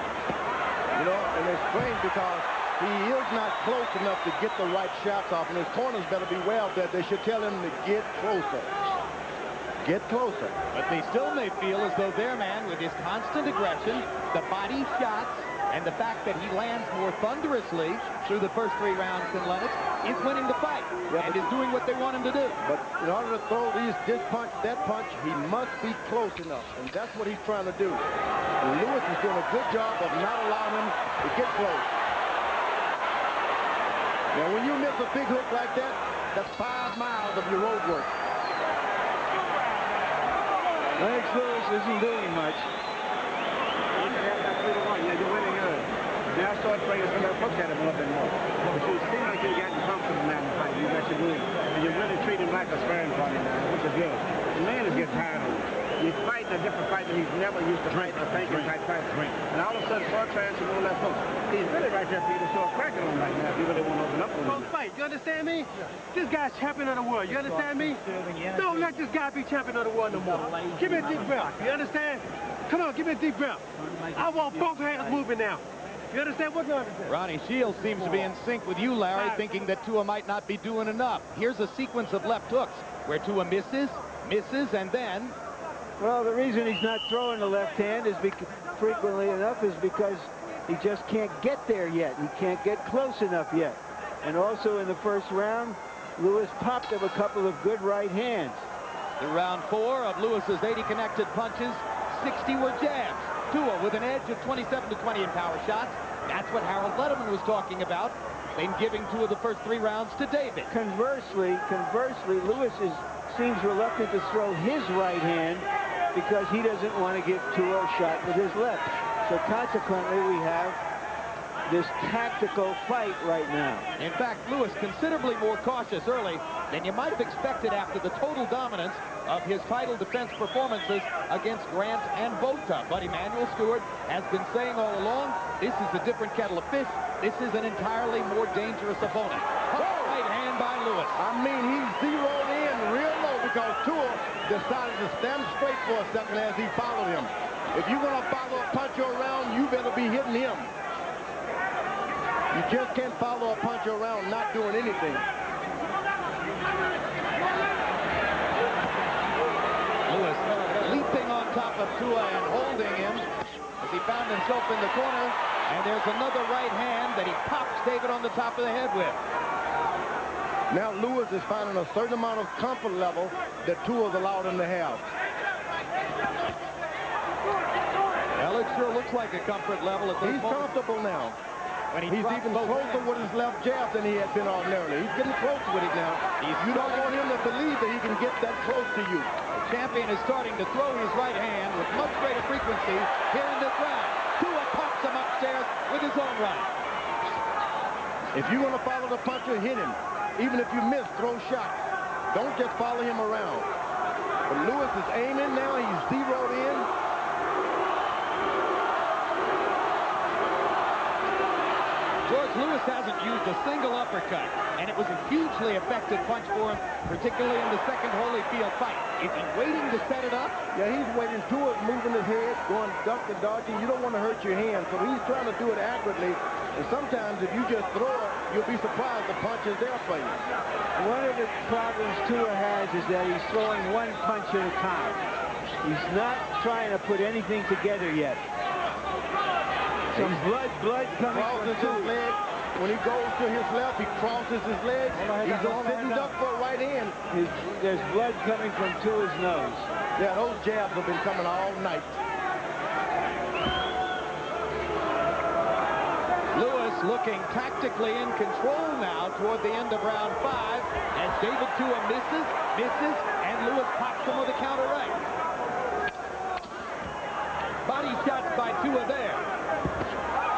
You know, and it's strange because he is not close enough to get the right shots off, and his corners better beware of that. They should tell him to get closer. Get closer. But they still may feel as though their man, with his constant aggression, the body shots, and the fact that he lands more thunderously through the first 3 rounds than Lennox, is winning the fight and is doing what they want him to do. But in order to throw this punch, that punch, he must be close enough, and that's what he's trying to do. And Lewis is doing a good job of not allowing him to get close. Now, when you miss a big hook like that, that's 5 miles of your road work. Lennox Lewis isn't doing much. Yeah, you're winning early. Now I started playing some of look at him a little bit more. But you seem like you're getting comfortable now in the fight. You got your move. And you really treat him like a sparring partner now, which is good. The man is getting tired of it. He's fighting a different fight than he's never used to fight, a thinking type fight. And all of a sudden, Ford tries to move left hook. He's really right there for you to show a crack on him right now if you really want to open up on him. Fight, you understand me? This guy's champion of the world, you understand me? Don't let this guy be champion of the world no more. Give me a deep breath, you understand? Come on, give me a deep breath. I want both hands moving now. You understand what you understand? Ronnie Shields seems to be in sync with you, Larry, thinking that Tua might not be doing enough. Here's a sequence of left hooks where Tua misses, and then... Well, the reason he's not throwing the left hand is frequently enough is because he just can't get there yet. He can't get close enough yet. And also in the first round, Lewis popped him a couple of good right hands. In round 4 of Lewis's 80 connected punches, 60 were jabs. Tua with an edge of 27 to 20 in power shots. That's what Harold Letterman was talking about, in giving 2 of the first 3 rounds to David. Conversely, Lewis seems reluctant to throw his right hand because he doesn't want to give Tua a shot with his left. So consequently, we have this tactical fight right now. In fact, Lewis considerably more cautious early than you might have expected after the total dominance of his title defense performances against Grant and Botha. But Emanuel Stewart has been saying all along, this is a different kettle of fish. This is an entirely more dangerous opponent. Right hand by Lewis. I mean, he zeroed in real low because Tua decided to stand straight for a second as he followed him. If you're going to follow a puncher around, you better be hitting him. You just can't follow a puncher around not doing anything. Lewis leaping on top of Tua and holding him as he found himself in the corner. And there's another right hand that he pops David on the top of the head with. Now Lewis is finding a certain amount of comfort level that Tua's allowed him to have. Well, it sure looks like a comfort level at this moment. He's comfortable now. He's even closer with his left jab than he had been ordinarily. He's getting close with it now. You don't want him to believe that he can get that close to you. The champion is starting to throw his right hand with much greater frequency here in this round. Tua pops him upstairs with his own right. If you're going to follow the puncher, hit him. Even if you miss, throw shots. Don't just follow him around. But Lewis is aiming now. He's zeroed in. George Lewis hasn't used a single uppercut, and it was a hugely effective punch for him, particularly in the second Holyfield fight. Is he waiting to set it up? Yeah, he's waiting. Tua's moving his head, going duck and dodging. You don't want to hurt your hand, so he's trying to do it accurately. And sometimes if you just throw it, you'll be surprised the punch is there for you. One of the problems Tua has is that he's throwing one punch at a time. He's not trying to put anything together yet. Some blood coming from his leg. When he goes to his left, he crosses his legs. He's a sitting duck for a right hand. There's blood coming from Tua's nose. Yeah, those jabs have been coming all night. Lewis looking tactically in control now toward the end of round 5 as David Tua misses, and Lewis pops him with a counter right. Body shots by Tua there.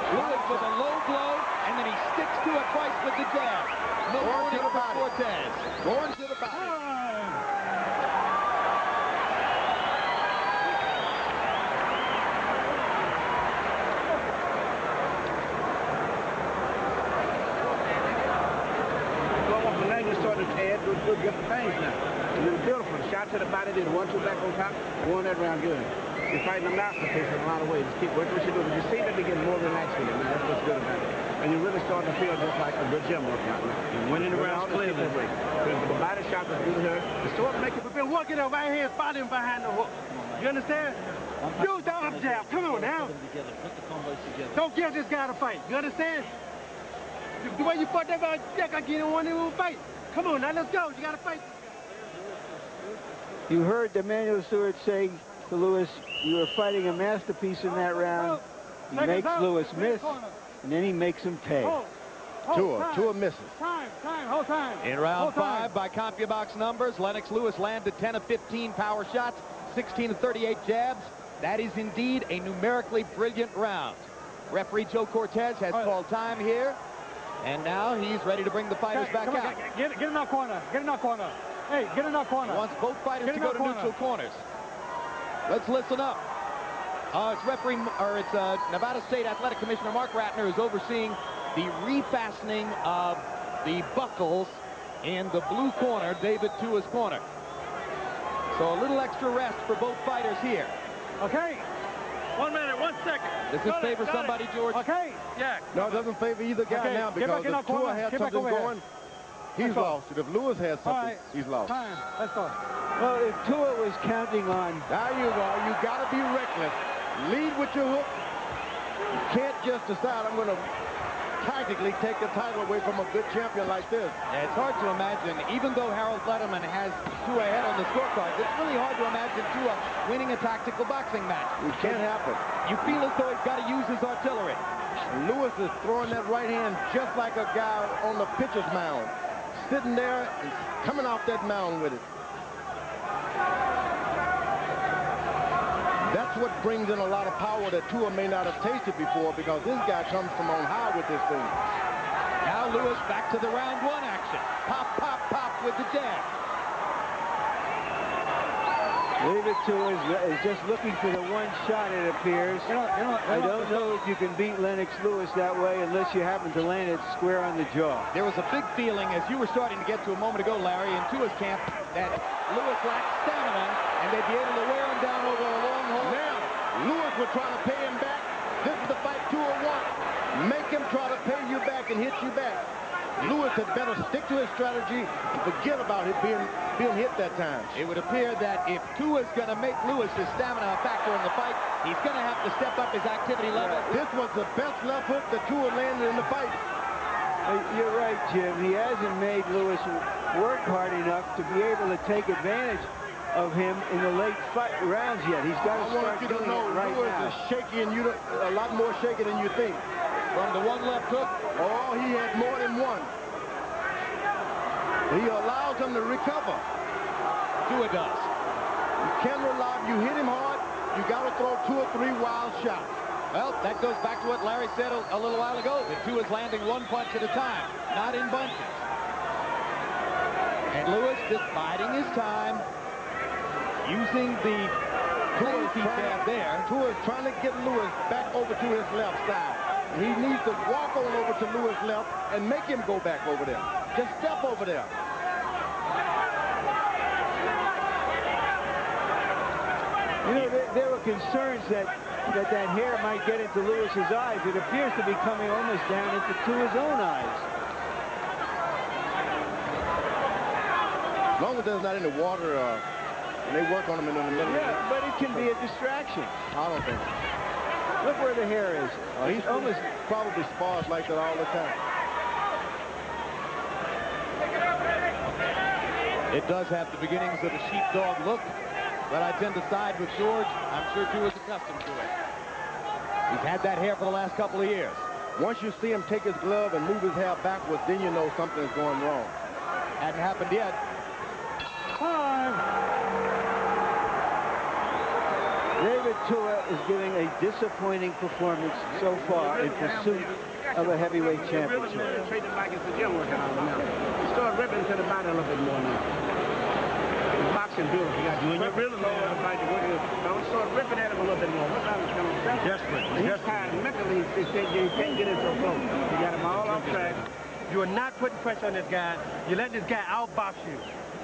Lewis with a low blow, and then he sticks to it twice with the jab. No warning for Cortez. Going to the body. Good different things now. It was beautiful. Shot to the body, did 1-2 back on top, won that round good. You're fighting a masterpiece in a lot of ways. Just keep working what you do. But you see that they get more relaxed with it, man. That's what's good about it. And you're really starting to feel just like a good gym workout. You're winning the rounds clearly. The body shot was good here. The sword making. We've been working our right hand, spot him behind the hook. You understand? Use the up jab. Come on now. Don't give this guy to fight. You understand? The way you fought that guy, I get in one and we'll fight. Come on, now let's go. You got to fight. You heard Emanuel Stewart say to Lewis, you were fighting a masterpiece in that round. He makes Lewis miss, and then he makes him pay. Tua misses. Hold time. In round 5, by CompuBox numbers, Lennox Lewis landed 10 of 15 power shots, 16 of 38 jabs. That is indeed a numerically brilliant round. Referee Joe Cortez has called time here. And now he's ready to bring the fighters back out. Get in our corner. Get in our corner. Hey, get in our corner. He wants both fighters to go to neutral corners. Let's listen up. It's Nevada State Athletic Commissioner Mark Ratner is overseeing the refastening of the buckles in the blue corner, David Tua's corner. So a little extra rest for both fighters here. Okay. 1 minute, 1 second. Does this favor somebody, George? Okay. Yeah. No, it doesn't favor either guy now because if Tua had something going, he's lost. If Lewis has something, he's lost. Time. Let's go. Well, if Tua was counting on... There you go. You got to be reckless. Lead with your hook. You can't just decide I'm going to practically take the title away from a good champion like this. Yeah, it's hard to imagine, even though Harold Letterman has Tua ahead on the scorecards, it's really hard to imagine Tua winning a tactical boxing match. It can't happen. You feel as though he's got to use his artillery. Lewis is throwing that right hand just like a guy on the pitcher's mound. Sitting there and coming off that mound with it. That's what brings in a lot of power that Tua may not have tasted before, because this guy comes from on high with this thing. Now Lewis back to the round one action. Pop, pop, pop with the jab. David Tua is just looking for the one shot, it appears. I don't know if you can beat Lennox Lewis that way unless you happen to land it square on the jaw. There was a big feeling, as you were starting to get to a moment ago, Larry, in Tua's camp, that Lewis lacked stamina, and they'd be able to wear him down over a long haul. Now, Lewis will try to pay him back. This is the fight Tua wants. Make him try to pay you back and hit you back. Lewis had better stick to his strategy and forget about it being hit that time. It would appear that if Tua's going to make Lewis's stamina a factor in the fight, he's going to have to step up his activity level. This was the best left hook that Tua landed in the fight. You're right, Jim. He hasn't made Lewis work hard enough to be able to take advantage of him in the late rounds yet. He's got to start doing it right Lewis now. is shaky, and a lot more shaky than you think. From the one left hook. Oh, he had more than one. He allows him to recover. Tua does. You can't rely. You hit him hard, you got to throw 2 or 3 wild shots. Well, that goes back to what Larry said a little while ago, that Tua's landing one punch at a time, not in bunches. And Lewis just biding his time, using the crazy jab there. Tua is trying to get Lewis back over to his left side. He needs to walk on over to Lewis' left and make him go back over there. Just step over there. You know, there were concerns that hair might get into Lewis's eyes. It appears to be coming almost down into Tua's own eyes. As long as there's not any water, and they work on him in the middle. Yeah, but it can be a distraction. I don't think so. Look where the hair is. He's almost probably spars like that all the time. It does have the beginnings of a sheepdog look, but I tend to side with George. I'm sure Tua's accustomed to it. He's had that hair for the last couple of years. Once you see him take his glove and move his hair backwards, then you know something's going wrong. Hadn't happened yet. 5. David Tua is giving a disappointing performance so far in pursuit of a heavyweight championship. Treated like it's a gym working out now. Start ripping to the body a little bit more now. Boxing builds. You got to really low the fight. Start ripping at him a little bit more. Look how he's coming. Desperate. He's tired mentally. You can't get into a flow. You got him all off track. You are not putting pressure on this guy. You let this guy outbox you.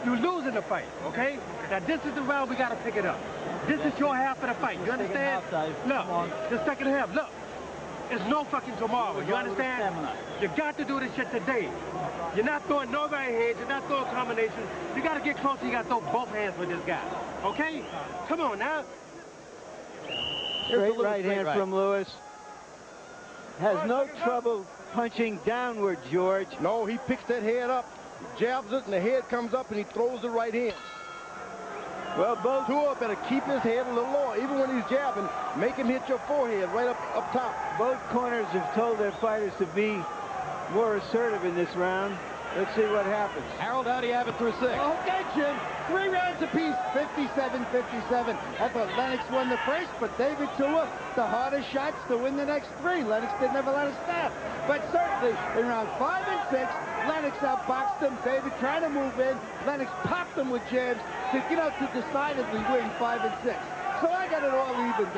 You're losing the fight, okay? Now, this is the round we got to pick it up. This is your half of the fight. You understand? Look, the second half. Look, it's no fucking tomorrow. You understand? You got to do this shit today. You're not throwing no right hands. You're not throwing combinations. You got to get closer. You got to throw both hands with this guy, okay? Come on now. Straight right hand from Lewis. Has no trouble punching downward, George. No, he picks that head up, jabs it, and the head comes up, and he throws the right hand. Well, both Tua better keep his head a little lower. Even when he's jabbing, make him hit your forehead right up top. Both corners have told their fighters to be more assertive in this round. Let's see what happens. Harold, how do you have it through 6? Okay, Jim. 3 rounds apiece, 57-57. I thought Lennox won the first, but David Tua, the hardest shots to win the next 3. Lennox didn't have a lot of snap. But certainly, in rounds 5 and 6, Lennox outboxed him. David trying to move in. Lennox popped him with jabs to, to decidedly win 5 and 6. So I got it all even.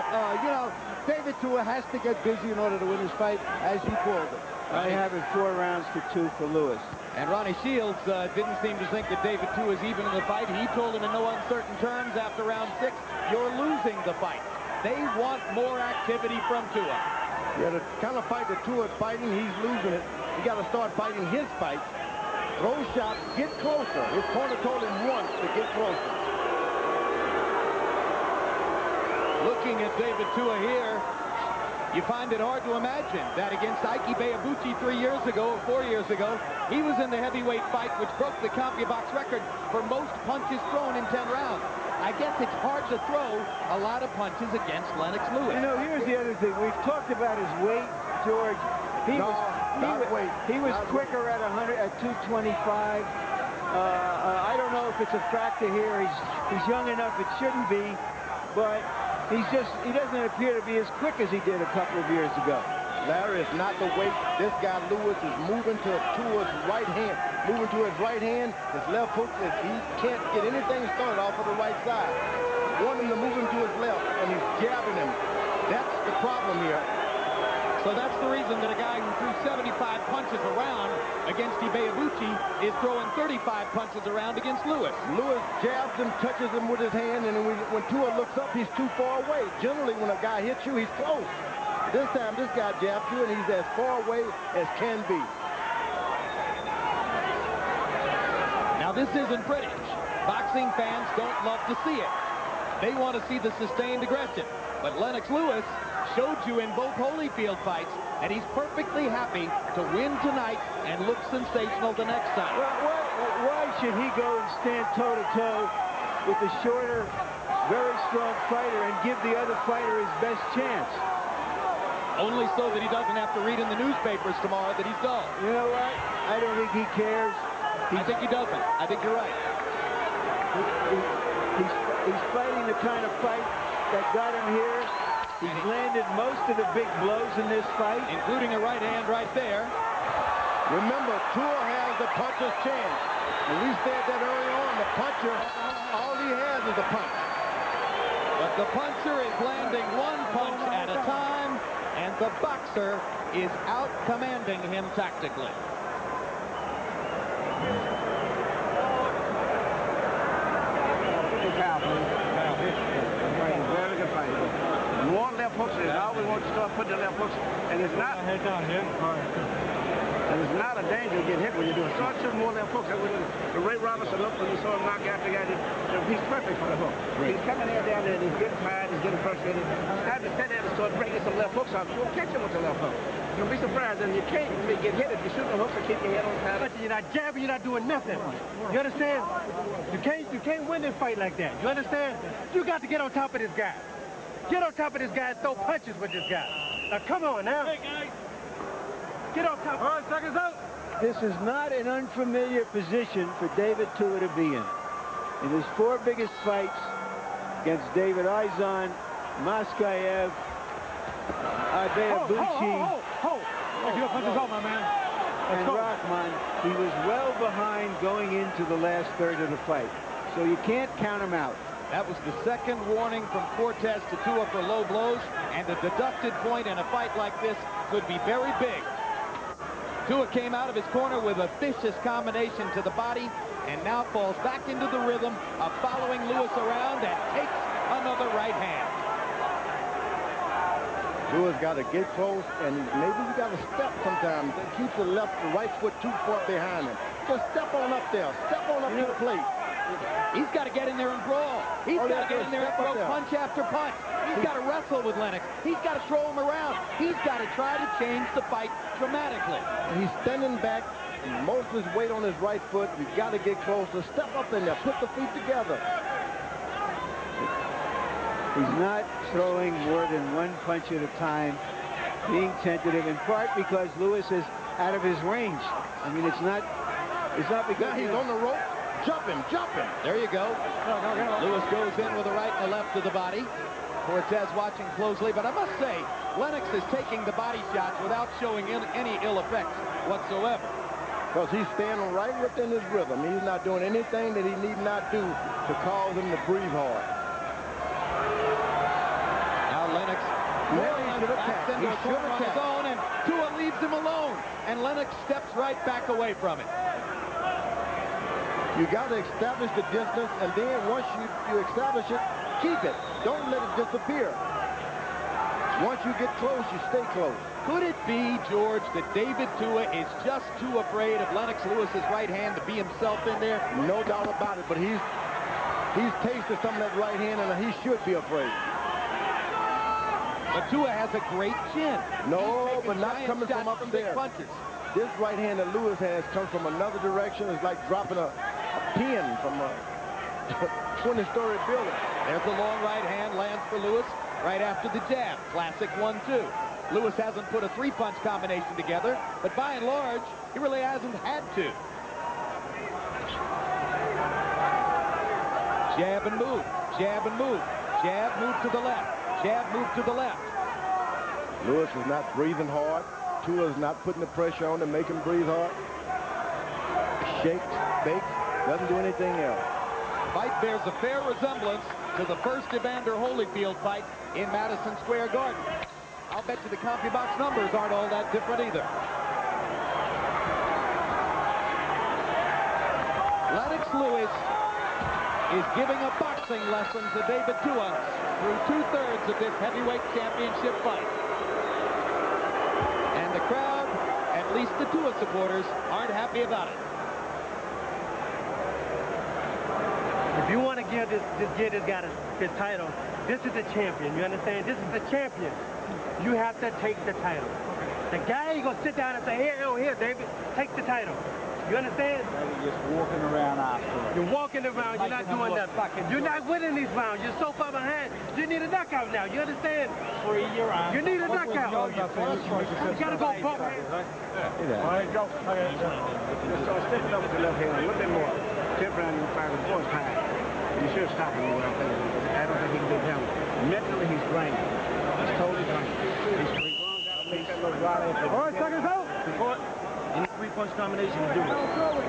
David Tua has to get busy in order to win this fight, as you called it. I have it 4 rounds to 2 for Lewis. And Ronnie Shields didn't seem to think that David Tua is even in the fight. He told him in no uncertain terms after round 6, you're losing the fight. They want more activity from Tua. Yeah, the kind of fight that Tua is fighting, he's losing it. He got to start fighting his fights. Throw shots, get closer. His corner told him once to get closer. Looking at David Tua here, You find it hard to imagine that against Ike Ibeabuchi 3 years ago, or 4 years ago, he was in the heavyweight fight, which broke the CompuBox record for most punches thrown in 10 rounds. I guess it's hard to throw a lot of punches against Lennox Lewis. You know, here's the other thing. We've talked about his weight, George. He was quicker at 225. I don't know if it's a factor here. He's young enough. It shouldn't be, but he doesn't appear to be as quick as he did a couple of years ago. Larry, it's not the weight. This guy Lewis is moving to his right hand. Moving to his right hand. His left hook he can't get anything started off of the right side. Want him to move him to his left, and he's jabbing him. That's the problem here. So that's the reason that a guy who threw 75 punches around against Ibeabuchi is throwing 35 punches around against Lewis. Lewis jabs him, touches him with his hand, and then when Tua looks up, he's too far away. Generally, when a guy hits you, he's close. This time, this guy jabs you, and he's as far away as can be. Now, this isn't British. Boxing fans don't love to see it. They want to see the sustained aggression. But Lennox Lewis showed you in both Holyfield fights that he's perfectly happy to win tonight and look sensational the next time. Well, why should he go and stand toe-to-toe with the shorter, very strong fighter and give the other fighter his best chance? Only so that he doesn't have to read in the newspapers tomorrow that he's dull. You know what? I don't think he cares. I think he doesn't. I think you're right. He's fighting the kind of fight that got him here. He's landed most of the big blows in this fight, including a right hand right there. Remember, Tua has the puncher's chance. And we said that early on, the puncher, all he has is a punch. But the puncher is landing one punch at a time, and the boxer is out-commanding him tactically. Very good fight. More left hooks. I always want to start putting the left hooks, and it's not. And it's not a danger to get hit when you do it. Start shooting more left hooks. The Ray Robinson look when you saw him knock out the guy. He's perfect for the hook. Right. He's coming in down there and he's getting tired. He's getting frustrated. I have to stand there and start breaking some left hooks off. You'll catch him with the left hook. You'll be surprised, and you can't get hit if you shoot the hooks and keep your head on top. But you're not jabbing. You're not doing nothing. You understand? You can't win this fight like that. You understand? You got to get on top of this guy. Get on top of this guy and throw punches with this guy. Now, come on now. Hey, guys. Get on top. All right, seconds out. This is not an unfamiliar position for David Tua to be in. In his 4 biggest fights against David Izon, Moskayev, Ibeabuchi, and Rahman, he was well behind going into the last third of the fight. So you can't count him out. That was the second warning from Cortez to Tua for low blows, and the deducted point in a fight like this could be very big. Tua came out of his corner with a vicious combination to the body and now falls back into the rhythm of following Lewis around and takes another right hand. Tua's got to get close, and maybe you got to step sometimes. Keep the right foot too far behind him. Just step on up there. Step on up to the plate. He's got to get in there and brawl. He's got to get in there and throw punch after punch. He's got to wrestle with Lennox. He's got to throw him around. He's got to try to change the fight dramatically. He's standing back, most of his weight on his right foot. He's got to get closer. Step up in there. Put the feet together. He's not throwing more than one punch at a time, being tentative, in part because Lewis is out of his range. I mean, it's not because now he's on the rope. Jump him, jump him. There you go. Lewis goes in with a right and a left to the body. Cortez watching closely, but I must say, Lennox is taking the body shots without showing any ill effects whatsoever. Because he's standing right within his rhythm. He's not doing anything that he need not do to cause him to breathe hard. Now Lennox backs into a corner on his own, and Tua leaves him alone, and Lennox steps right back away from it. You got to establish the distance, and then once you establish it, keep it. Don't let it disappear. Once you get close, you stay close. Could it be, George, that David Tua is just too afraid of Lennox Lewis's right hand to be himself in there? No doubt about it, but he's tasted some of that right hand, and he should be afraid. But Tua has a great chin. No, but not coming from upstairs. Punches. This right hand that Lewis has comes from another direction. It's like dropping a pin from a 20-story building. There's a long right hand, lands for Lewis right after the jab. Classic 1-2. Lewis hasn't put a three-punch combination together, but by and large, he really hasn't had to. Jab and move, jab and move, jab, move to the left, jab, move to the left. Lewis is not breathing hard. Tua is not putting the pressure on to make him breathe hard. Shakes, bakes, doesn't do anything else. Fight bears a fair resemblance to the first Evander Holyfield fight in Madison Square Garden. I'll bet you the CompuBox numbers aren't all that different either. Lennox Lewis is giving a boxing lesson to David Tua through 2/3 of this heavyweight championship fight. And the crowd, at least the Tua supporters, aren't happy about it. If you want to give this guy his title, this is the champion. You understand? This is the champion. You have to take the title. The guy ain't gonna sit down and say, here, David, take the title. You understand? You're just walking around after it. You're walking around, you're not doing nothing. You're not winning these rounds. You're so far behind. You need a knockout now. You understand? You need a knockout. You gotta go bump. All right, go. Just step it up with the left hand a little bit more. Step around your five and force high. You should stop him where I think. I don't think he can get down. Mentally, he's drained. He's totally drained. All right, seconds out. Any three-punch combination, you do it.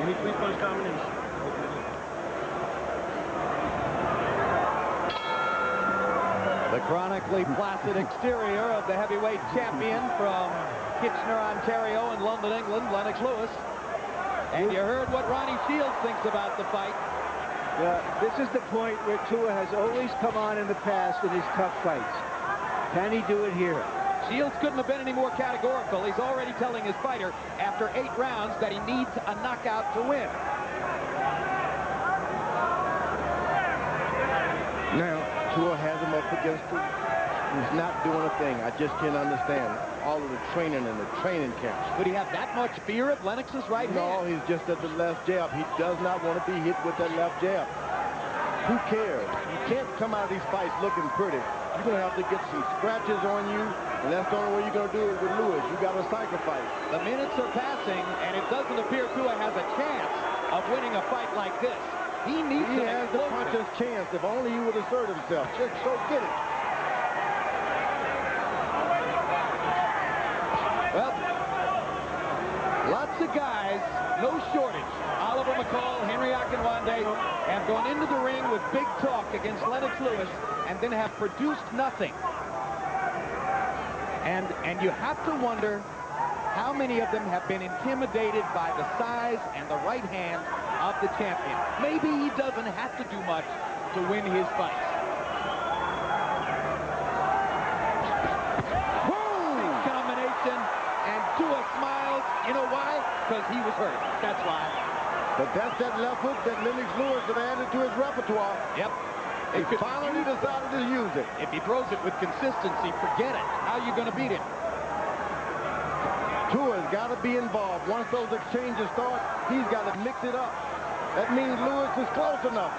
Any three-punch combination. The chronically placid exterior of the heavyweight champion from Kitchener, Ontario, and London, England, Lennox Lewis. And you heard what Ronnie Shields thinks about the fight. Yeah, this is the point where Tua has always come on in the past in his tough fights. Can he do it here? Shields couldn't have been any more categorical. He's already telling his fighter after 8 rounds that he needs a knockout to win. Now, Tua has him up against him. He's not doing a thing. I just can't understand all of the training in the training camps. Would he have that much fear of Lennox's right hand? No, he's just at the left jab. He does not want to be hit with that left jab. Who cares? You can't come out of these fights looking pretty. You're going to have to get some scratches on you, and that's the only way you're going to do it with Lewis. You got to sacrifice. The minutes are passing, and it doesn't appear Tua has a chance of winning a fight like this. He needs He has the puncher's chance. If only he would assert himself. Just go get it. Well, lots of guys, no shortage. Oliver McCall, Henry Akinwande have gone into the ring with big talk against Lennox Lewis and then have produced nothing. And you have to wonder how many of them have been intimidated by the size and the right hand of the champion. Maybe he doesn't have to do much to win his fights. Big combination, and Tua smiles. You know why? Because he was hurt. That's why. But that's that left hook that Lennox Lewis had added to his repertoire. Yep. He finally decided to use it. If he throws it with consistency, forget it. How are you going to beat him? Tua's got to be involved. Once those exchanges start, he's got to mix it up. That means Lewis is close enough.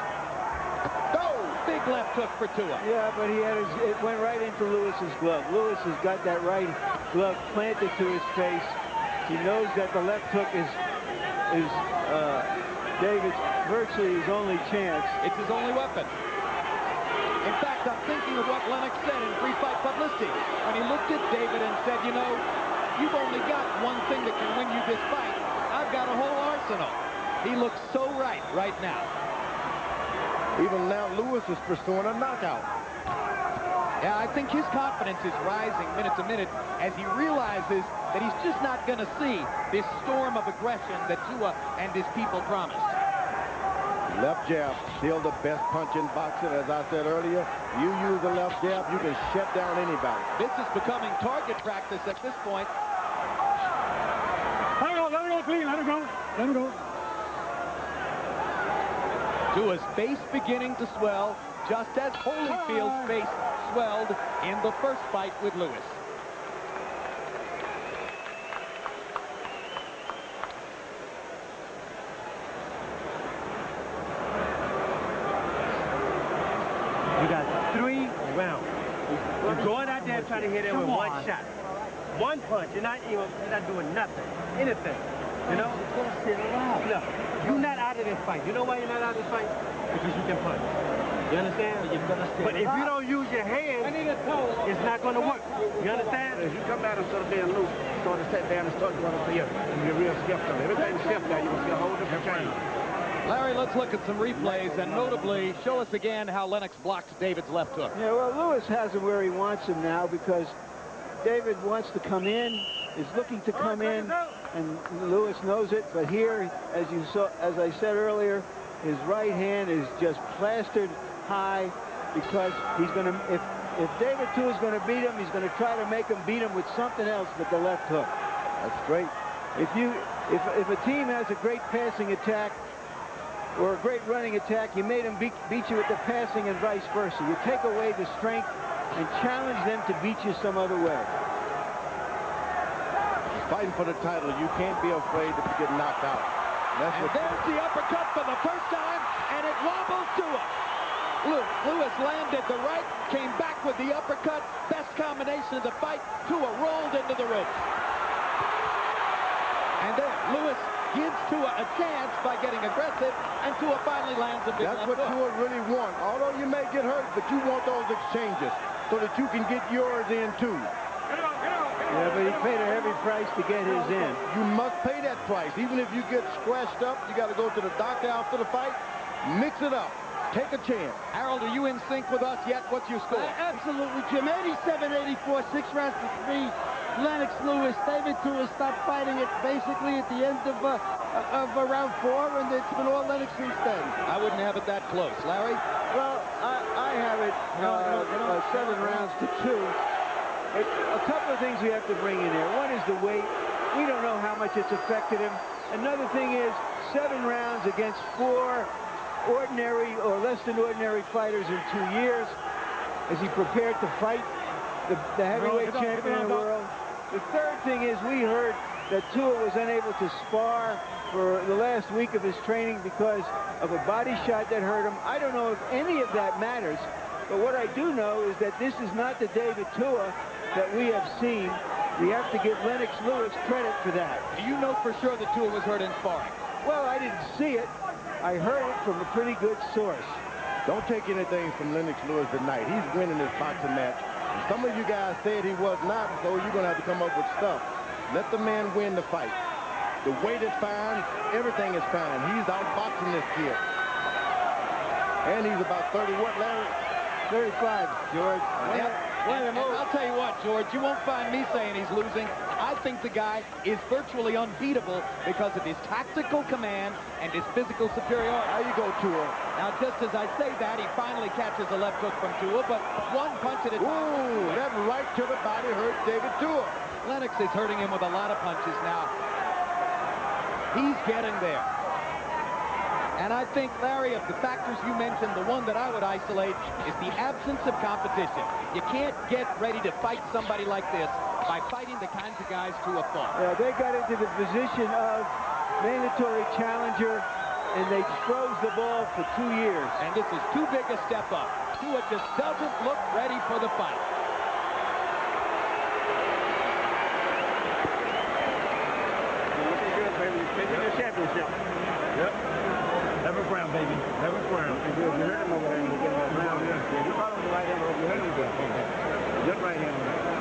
Go! Big left hook for Tua. Yeah, but it went right into Lewis's glove. Lewis has got that right glove planted to his face. He knows that the left hook is David's virtually his only chance. It's his only weapon. In fact, I'm thinking of what Lennox said in pre-fight publicity when he looked at David and said, you know, you've only got one thing that can win you this fight. I've got a whole arsenal. He looks so right now. Even now, Lewis is pursuing a knockout. Yeah, I think his confidence is rising minute to minute as he realizes that he's just not going to see this storm of aggression that Tua and his people promised. Left jab, still the best punch in boxing. As I said earlier, you use the left jab, you can shut down anybody. This is becoming target practice at this point. Let him go clean, let him go. Let him go. Tua's face beginning to swell. just as Holyfield's face swelled in the first fight with Lewis. You got 3 rounds. You're going out there trying to hit him with one shot. One punch. You're not doing nothing. Anything. You know? Look, you're not out of this fight. You know why you're not out of this fight? Because you can punch. You understand? But if you don't use your hands, it's not going to work. You understand? If you come down instead of being loose, start to sit down and start going up here, you're real stiff now. Everything's stiff now. You're going to see a whole different change. Larry, let's look at some replays, and notably, show us again how Lennox blocks David's left hook. Yeah, well, Lewis has him where he wants him now because David wants to come in, is looking to come in, and Lewis knows it. But here, as you saw, as I said earlier, his right hand is just plastered high because he's going to, if David Tua is going to beat him, he's going to try to make him beat him with something else but the left hook. That's great. If a team has a great passing attack or a great running attack, you made them beat you with the passing and vice versa. You take away the strength and challenge them to beat you some other way. Fighting for the title, you can't be afraid to get knocked out. And there's the uppercut for the first time, and it wobbles Tua. Lewis landed the right, came back with the uppercut. Best combination of the fight. Tua rolled into the ropes. And there, Lewis gives Tua a chance by getting aggressive, and Tua finally lands a big left hook. That's what Tua really wants. Although you may get hurt, but you want those exchanges so that you can get yours in too. Yeah, but he paid a heavy price to get his in. You must pay that price. Even if you get scratched up, you got to go to the doctor after the fight, mix it up, take a chance. Harold, are you in sync with us yet? What's your score? Absolutely, Jim. 87-84, 6 rounds to 3. Lennox Lewis. David Tua stopped fighting it basically at the end of round 4, and it's been all Lennox since then. I wouldn't have it that close. Larry? Well, I have it 7 rounds to 2. A couple of things we have to bring in there. One is the weight. We don't know how much it's affected him. Another thing is 7 rounds against 4 ordinary or less than ordinary fighters in 2 years. As he prepared to fight the heavyweight champion of the world. The third thing is we heard that Tua was unable to spar for the last week of his training because of a body shot that hurt him. I don't know if any of that matters, but what I do know is that this is not the David Tua that we have seen. We have to give Lennox Lewis credit for that. Do you know for sure that Tua was hurt in sparring? Well, I didn't see it. I heard it from a pretty good source. Don't take anything from Lennox Lewis tonight. He's winning this boxing match. And some of you guys said he was not, so you're going to have to come up with stuff. Let the man win the fight. The weight is fine. Everything is fine. He's outboxing this kid. And he's about 30, what, Larry? 35, George. And I'll tell you what, George, you won't find me saying he's losing. I think the guy is virtually unbeatable because of his tactical command and his physical superiority. How you go, Tua? Now, just as I say that, he finally catches a left hook from Tua, but one punch at a time. Ooh, that right to the body hurt David Tua. Lennox is hurting him with a lot of punches now. He's getting there. And I think, Larry, of the factors you mentioned, the one that I would isolate is the absence of competition. You can't get ready to fight somebody like this by fighting the kinds of guys Tua fought. Yeah, they got into the position of mandatory challenger, and they froze the ball for 2 years. And this is too big a step up. Tua just doesn't look ready for the fight. Looking good, baby. You're taking the championship. Yep. 11th round, baby. 11th round. You hurt him over there and you get that round. Yeah, you caught him with the right hand over your head. Good right hand.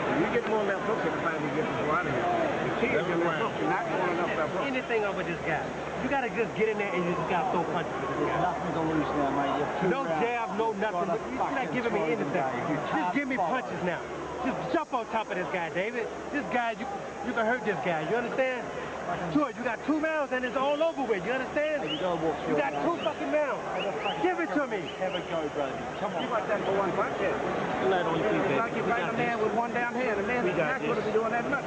If you get more left hooks in the fight, you get this out of here. The key is your left hook. You're not going enough left hooks. Anything over this guy. You got to just get in there and you just got to throw punches with this guy. Nothing to lose now, mate. No jab, no nothing. You're not giving me anything. Just give me punches now. Just jump on top of this guy, David. This guy, you can hurt this guy. You understand? George, you got 2 rounds and it's all over with. You understand? Hey, you got 2 fucking rounds. Give it to me. Have a go, brother. Come on. You got that for one punch here. It's like you're fighting a man with one down hand. The man is not going to be doing that much.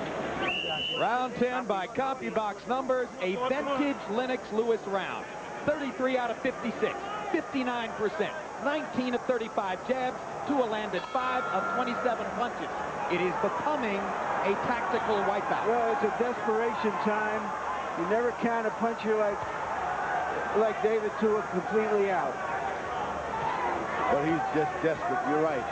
Round 10 by CompuBox numbers, a vintage Lennox Lewis round. 33 out of 56, 59%. 19 of 35 jabs. Tua landed 5 of 27 punches. It is becoming a tactical wipeout. Well, it's a desperation time. You never count a puncher like David Tua completely out. But he's just desperate. You're right.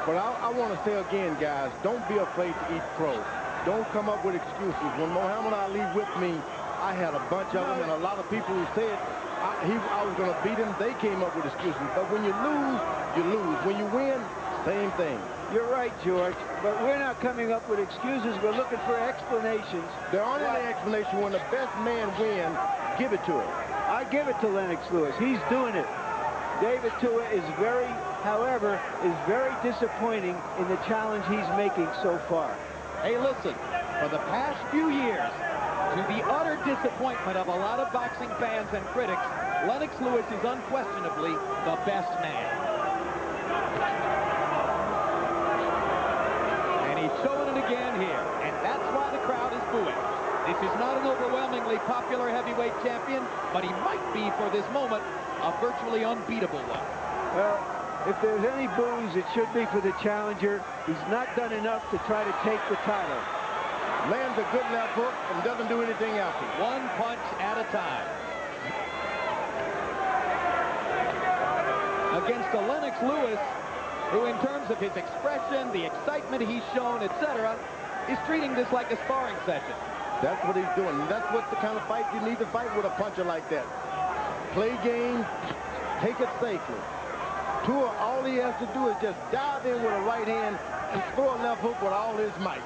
But I want to say again, guys, don't be afraid to eat crow. Don't come up with excuses. When Muhammad Ali whipped me, I had a bunch of them, and a lot of people who said I was going to beat him, they came up with excuses. But when you lose, you lose. When you win, same thing. You're right, George, but we're not coming up with excuses. We're looking for explanations. There aren't any explanation. When the best man wins, give it to him. I give it to Lennox Lewis. He's doing it. David Tua is very disappointing in the challenge he's making so far. Hey, listen, for the past few years, to the utter disappointment of a lot of boxing fans and critics, Lennox Lewis is unquestionably the best man. And he's showing it again here, and that's why the crowd is booing. This is not an overwhelmingly popular heavyweight champion, but he might be, for this moment, a virtually unbeatable one. Well, if there's any boos, it should be for the challenger. He's not done enough to try to take the title. Lands a good left hook and doesn't do anything after. One punch at a time. Against a Lennox Lewis, who in terms of his expression, the excitement he's shown, etc., is treating this like a sparring session. That's what he's doing. That's what the kind of fight you need to fight with a puncher like that. Play game, take it safely. Tua, all he has to do is just dive in with a right hand and throw a left hook with all his might.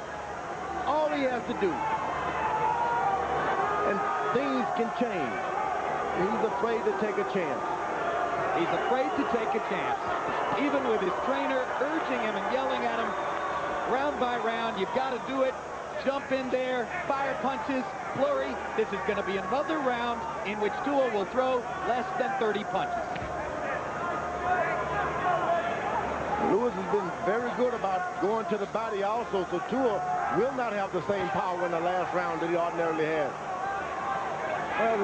All he has to do. And things can change. He's afraid to take a chance. He's afraid to take a chance. Even with his trainer urging him and yelling at him round by round, you've got to do it. Jump in there, fire punches, flurry. This is going to be another round in which Tua will throw less than 30 punches. Lewis has been very good about going to the body also, so Tua will not have the same power in the last round that he ordinarily has. Well,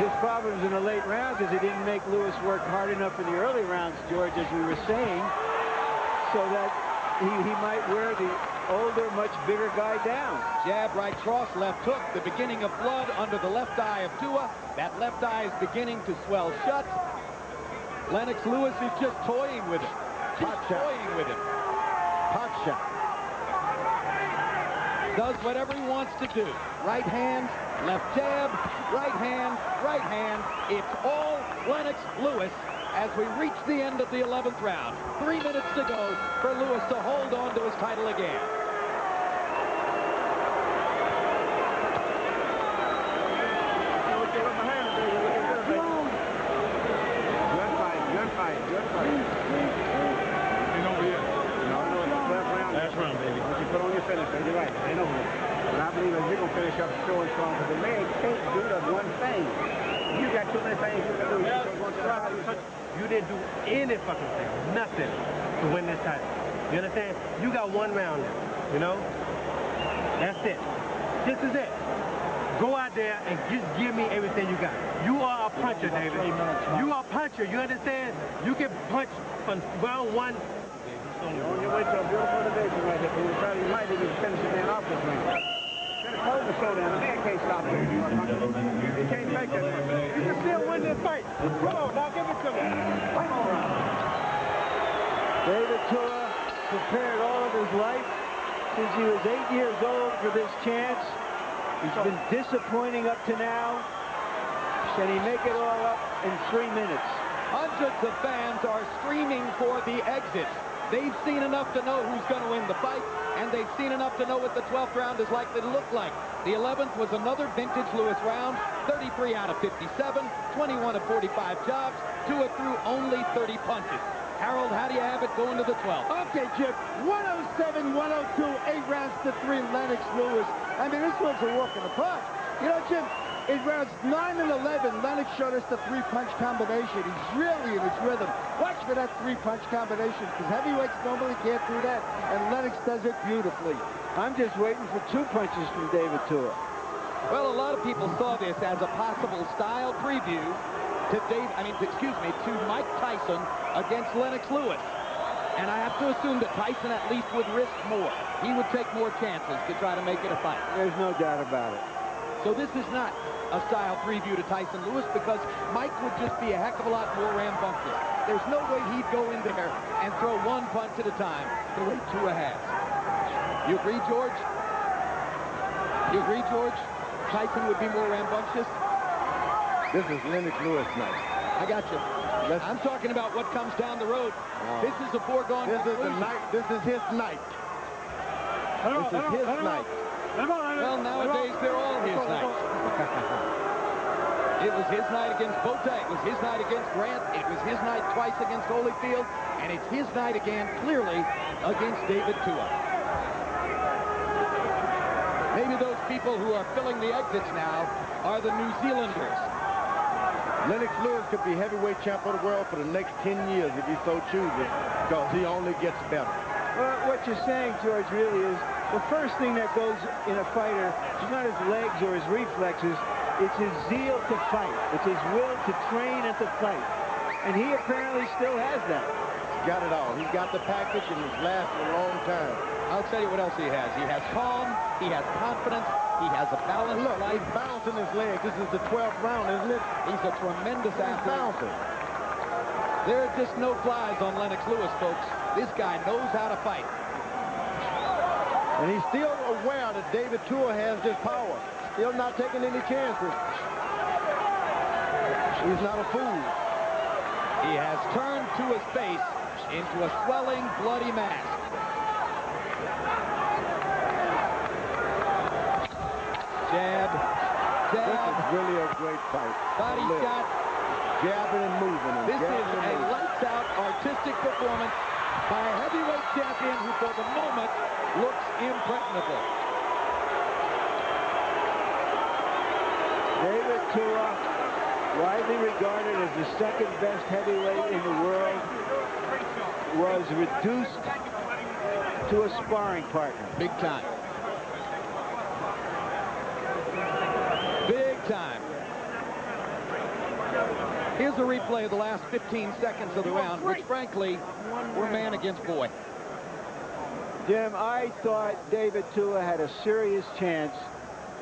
his problems in the late rounds is he didn't make Lewis work hard enough in the early rounds, George, as we were saying, so that he might wear the older, much bigger guy down. Jab, right cross, left hook, the beginning of blood under the left eye of Tua. That left eye is beginning to swell shut. Lennox Lewis is just toying with him. Toying with him. Pot shot. Does whatever he wants to do. Right hand, left jab, right hand, right hand. It's all Lennox Lewis as we reach the end of the 11th round. 3 minutes to go for Lewis to hold on to his title again. Good fight. Once you put on your finisher, you're right. I know. But I believe that you're going to finish up short and strong because the man can't do that one thing. You got too many things you can do. You didn't do any fucking thing, nothing to win this title. You understand? You got one round now, you know? That's it. This is it. Go out there and just give me everything you got. You are a puncher, David. You are a puncher. You understand? You can punch from round one. You're on your way to a beautiful division right here. You might even finish the man off this ring. Get a cold show down. The man can't stop it. He can't make it. You can still win this fight. Come on, now give it to me. One more round. David Tua prepared all of his life since he was 8 years old for this chance. He's been disappointing up to now. Can he make it all up in 3 minutes? Hundreds of fans are screaming for the exit. They've seen enough to know who's going to win the fight, and they've seen enough to know what the 12th round is likely to look like. The 11th was another vintage Lewis round, 33 out of 57, 21 of 45 jobs. Tua threw only 30 punches. Harold, how do you have it going to the 12th? Okay, Jim, 107, 102, 8 rounds to 3, Lennox Lewis. I mean, this one's a walk in the park. You know, Jim, in rounds 9 and 11, Lennox showed us the 3-punch combination. He's really in his rhythm. Watch for that 3-punch combination, because heavyweights normally can't do that, and Lennox does it beautifully. I'm just waiting for 2 punches from David Tua. Well, a lot of people saw this as a possible style preview to Mike Tyson against Lennox Lewis. And I have to assume that Tyson at least would risk more. He would take more chances to try to make it a fight. There's no doubt about it. So this is not a style preview to Tyson Lewis because Mike would just be a heck of a lot more rambunctious. There's no way he'd go in there and throw one punch at a time the way Tua has. You agree, George? You agree, George? Tyson would be more rambunctious? This is Lennox Lewis night. I got you. I'm talking about what comes down the road. This is a foregone conclusion. This is his night. This is his night. Well, nowadays, they're all his nights. It was his night against Bota. It was his night against Grant. It was his night twice against Holyfield. And it's his night again, clearly, against David Tua. Maybe those people who are filling the exits now are the New Zealanders. Lennox Lewis could be heavyweight champ of the world for the next 10 years if he so chooses, because he only gets better. Well, what you're saying, George, really is the first thing that goes in a fighter is not his legs or his reflexes. It's his zeal to fight. It's his will to train and to fight. And he apparently still has that. He's got it all. He's got the package, and it's lasted a long time. I'll tell you what else he has. He has calm. He has confidence. He has a balanced life. He's bouncing his legs. This is the 12th round, isn't it? He's a tremendous athlete. Bouncing. There are just no flies on Lennox Lewis, folks. This guy knows how to fight. And he's still aware that David Tua has this power. Still not taking any chances. He's not a fool. He has turned Tua's face into a swelling, bloody mass. Jab, jab. This is really a great fight. Body shot. Jabbing and moving. This is a lights-out artistic performance by a heavyweight champion who, for the moment, looks impregnable. David Tua, widely regarded as the second best heavyweight in the world, was reduced to a sparring partner. Big time. Big time. Here's a replay of the last 15 seconds of the round, which, frankly, were man against boy. Jim, I thought David Tua had a serious chance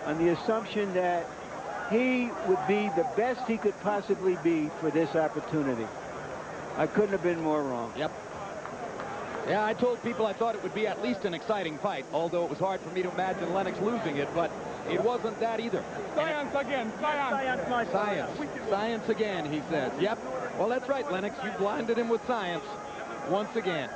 on the assumption that he would be the best he could possibly be for this opportunity. I couldn't have been more wrong. Yep. Yeah, I told people I thought it would be at least an exciting fight, although it was hard for me to imagine Lennox losing it, but it wasn't that either. Science again, science. Science. Science again, he says. Yep. Well, that's right, Lennox. You blinded him with science once again.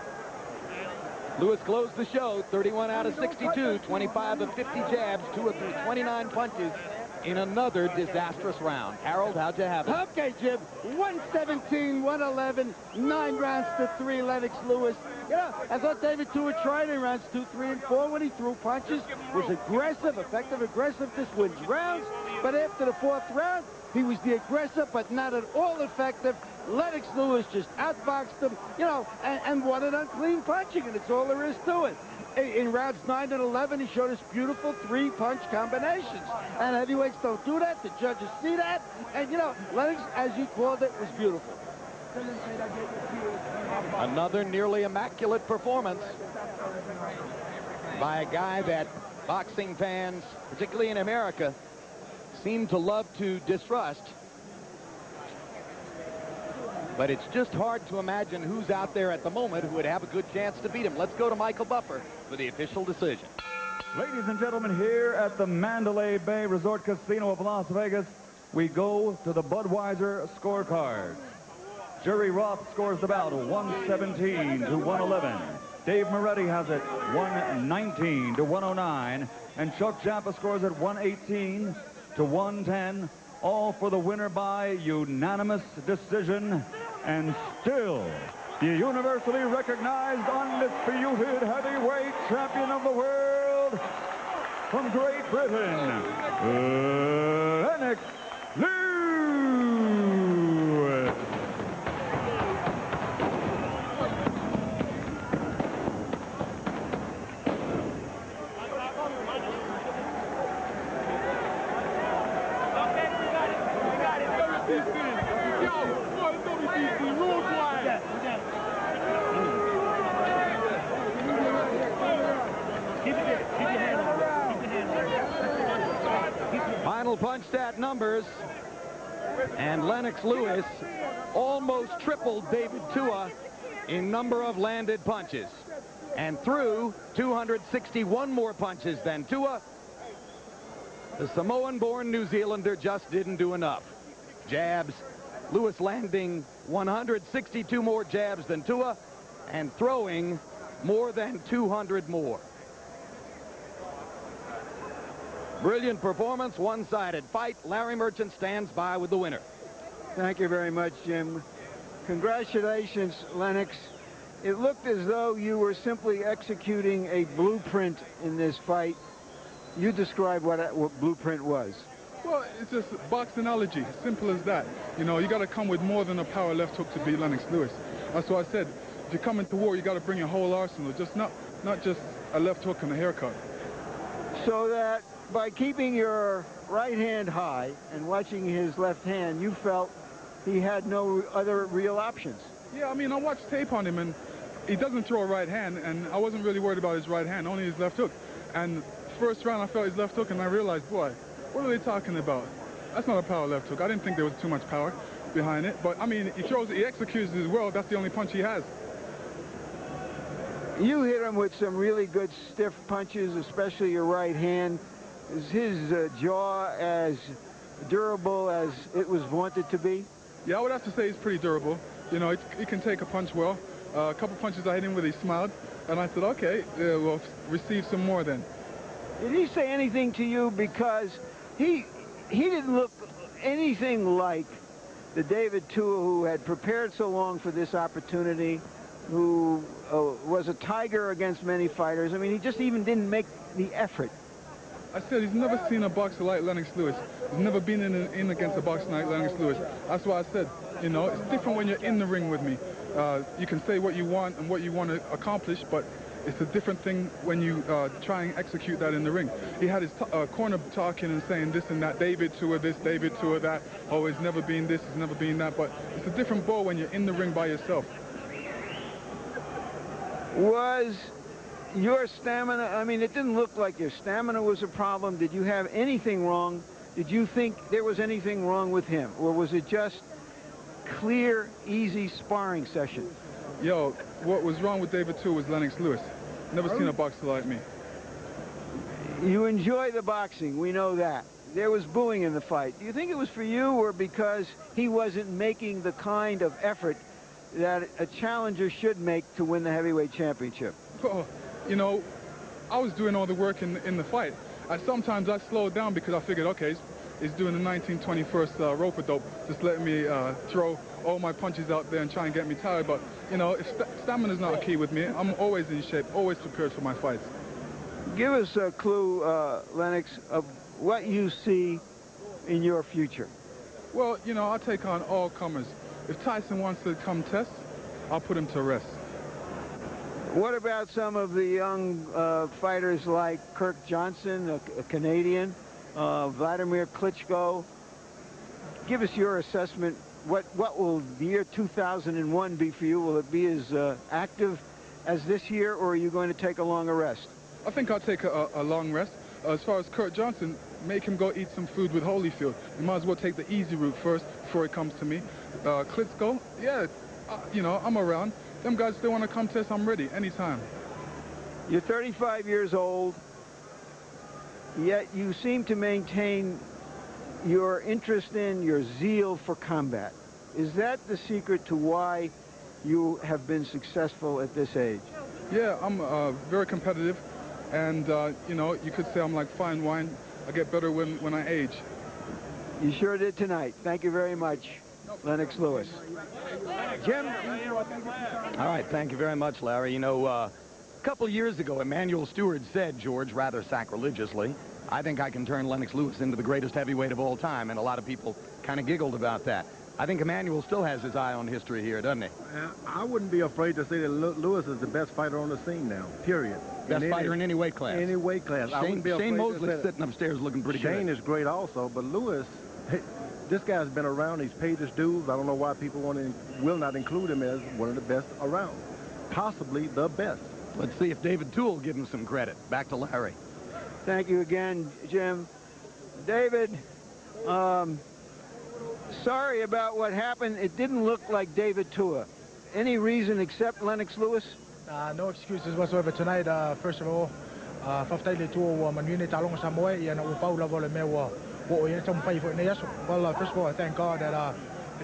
Lewis closed the show, 31 out of 62, 25 of 50 jabs, Tua threw 29 punches in another disastrous round. Harold, how'd you have it? Okay, Jim. 117, 111, 9 rounds to 3, Lennox Lewis. You know, I thought David Tua tried in rounds 2, 3, and 4 when he threw punches. Was aggressive, effective, aggressive. Just wins rounds. But after the 4th round, he was the aggressor, but not at all effective. Lennox Lewis just outboxed him, you know, and won it on clean punching, and it's all there is to it. In rounds 9 and 11, he showed us beautiful 3-punch combinations. And heavyweights don't do that. The judges see that. And, you know, Lennox, as you called it, was beautiful. Another nearly immaculate performance by a guy that boxing fans, particularly in America, seem to love to distrust. But it's just hard to imagine who's out there at the moment who would have a good chance to beat him. Let's go to Michael Buffer for the official decision. Ladies and gentlemen, here at the Mandalay Bay Resort Casino of Las Vegas, we go to the Budweiser scorecard. Jerry Roth scores the bout 117 to 111. Dave Moretti has it 119 to 109. And Chuck Giampa scores it 118 to 110. All for the winner by unanimous decision. And still, the universally recognized, undisputed heavyweight champion of the world from Great Britain, Lennox Lewis. punch stat numbers, and Lennox Lewis almost tripled David Tua in number of landed punches and threw 261 more punches than Tua. The Samoan-born New Zealander just didn't do enough. Jabs, Lewis landing 162 more jabs than Tua and throwing more than 200 more. Brilliant performance, one-sided fight. Larry Merchant stands by with the winner. Thank you very much, Jim. Congratulations, Lennox. It looked as though you were simply executing a blueprint in this fight. You describe what blueprint was. Well, it's just boxology, simple as that. You know, you got to come with more than a power left hook to beat Lennox Lewis. That's what I said. If you come into war, you got to bring your whole arsenal, just not just a left hook and a haircut. So that by keeping your right hand high and watching his left hand, you felt he had no other real options. Yeah, I mean, I watched tape on him, and he doesn't throw a right hand, and I wasn't really worried about his right hand, only his left hook. And first round, I felt his left hook, and I realized, boy, what are they talking about? That's not a power left hook. I didn't think there was too much power behind it, but I mean, he executes it as well. That's the only punch he has. You hit him with some really good stiff punches, especially your right hand. Is his jaw as durable as it was wanted to be? Yeah, I would have to say he's pretty durable. You know, he can take a punch well. A couple punches I hit him with, he smiled, and I said, okay, we'll receive some more then. Did he say anything to you? Because he didn't look anything like the David Tua who had prepared so long for this opportunity, who was a tiger against many fighters. I mean, he just even didn't make the effort. I said he's never seen a boxer like Lennox Lewis. He's never been in against a boxer like Lennox Lewis. That's why I said, you know, it's different when you're in the ring with me. You can say what you want and what you want to accomplish, but it's a different thing when you try and execute that in the ring. He had his corner talking and saying this and that, David Tua this, David Tua that, oh, he's never been this, he's never been that, but it's a different ball when you're in the ring by yourself. Was your stamina, I mean, it didn't look like your stamina was a problem. Did you have anything wrong? Did you think there was anything wrong with him? Or was it just clear, easy sparring session? Yo, what was wrong with David Tua was Lennox Lewis. Never seen a boxer like me. You enjoy the boxing, we know that. There was booing in the fight. Do you think it was for you or because he wasn't making the kind of effort that a challenger should make to win the heavyweight championship? Oh, you know, I was doing all the work in the fight. Sometimes I slowed down because I figured, okay, he's doing the 1921st rope-a-dope, just letting me throw all my punches out there and try and get me tired. But, you know, if stamina's not a key with me, I'm always in shape, always prepared for my fights. Give us a clue, Lennox, of what you see in your future. Well, you know, I'll take on all comers. If Tyson wants to come test, I'll put him to rest. What about some of the young fighters like Kirk Johnson, a Canadian, Vladimir Klitschko? Give us your assessment. What will the year 2001 be for you? Will it be as active as this year, or are you going to take a longer rest? I think I'll take a long rest. As far as Kirk Johnson, make him go eat some food with Holyfield. You might as well take the easy route first before he comes to me. Klitschko, yeah, you know, I'm around. Them guys still want to come test, I'm ready, anytime. You're 35 years old, yet you seem to maintain your interest in, your zeal for combat. Is that the secret to why you have been successful at this age? Yeah, I'm very competitive, and, you know, you could say I'm like fine wine. I get better when I age. You sure did tonight. Thank you very much, Lennox Lewis. Jim? All right, thank you very much, Larry. You know, a couple years ago, Emanuel Stewart said, George, rather sacrilegiously, I think I can turn Lennox Lewis into the greatest heavyweight of all time, and a lot of people kind of giggled about that. I think Emanuel still has his eye on history here, doesn't he? I wouldn't be afraid to say that Lewis is the best fighter on the scene now, period. Best fighter in any weight class. Any weight class. Shane Mosley's sitting upstairs looking pretty good. Shane is great also, but Lewis, this guy's been around. He's paid his dues. I don't know why people will not include him as one of the best around. Possibly the best. Let's see if David Tua will give him some credit. Back to Larry. Thank you again, Jim. David, Sorry about what happened. It didn't look like David Tua. Any reason except Lennox Lewis? No excuses whatsoever tonight. First of all, well, first of all, I thank God that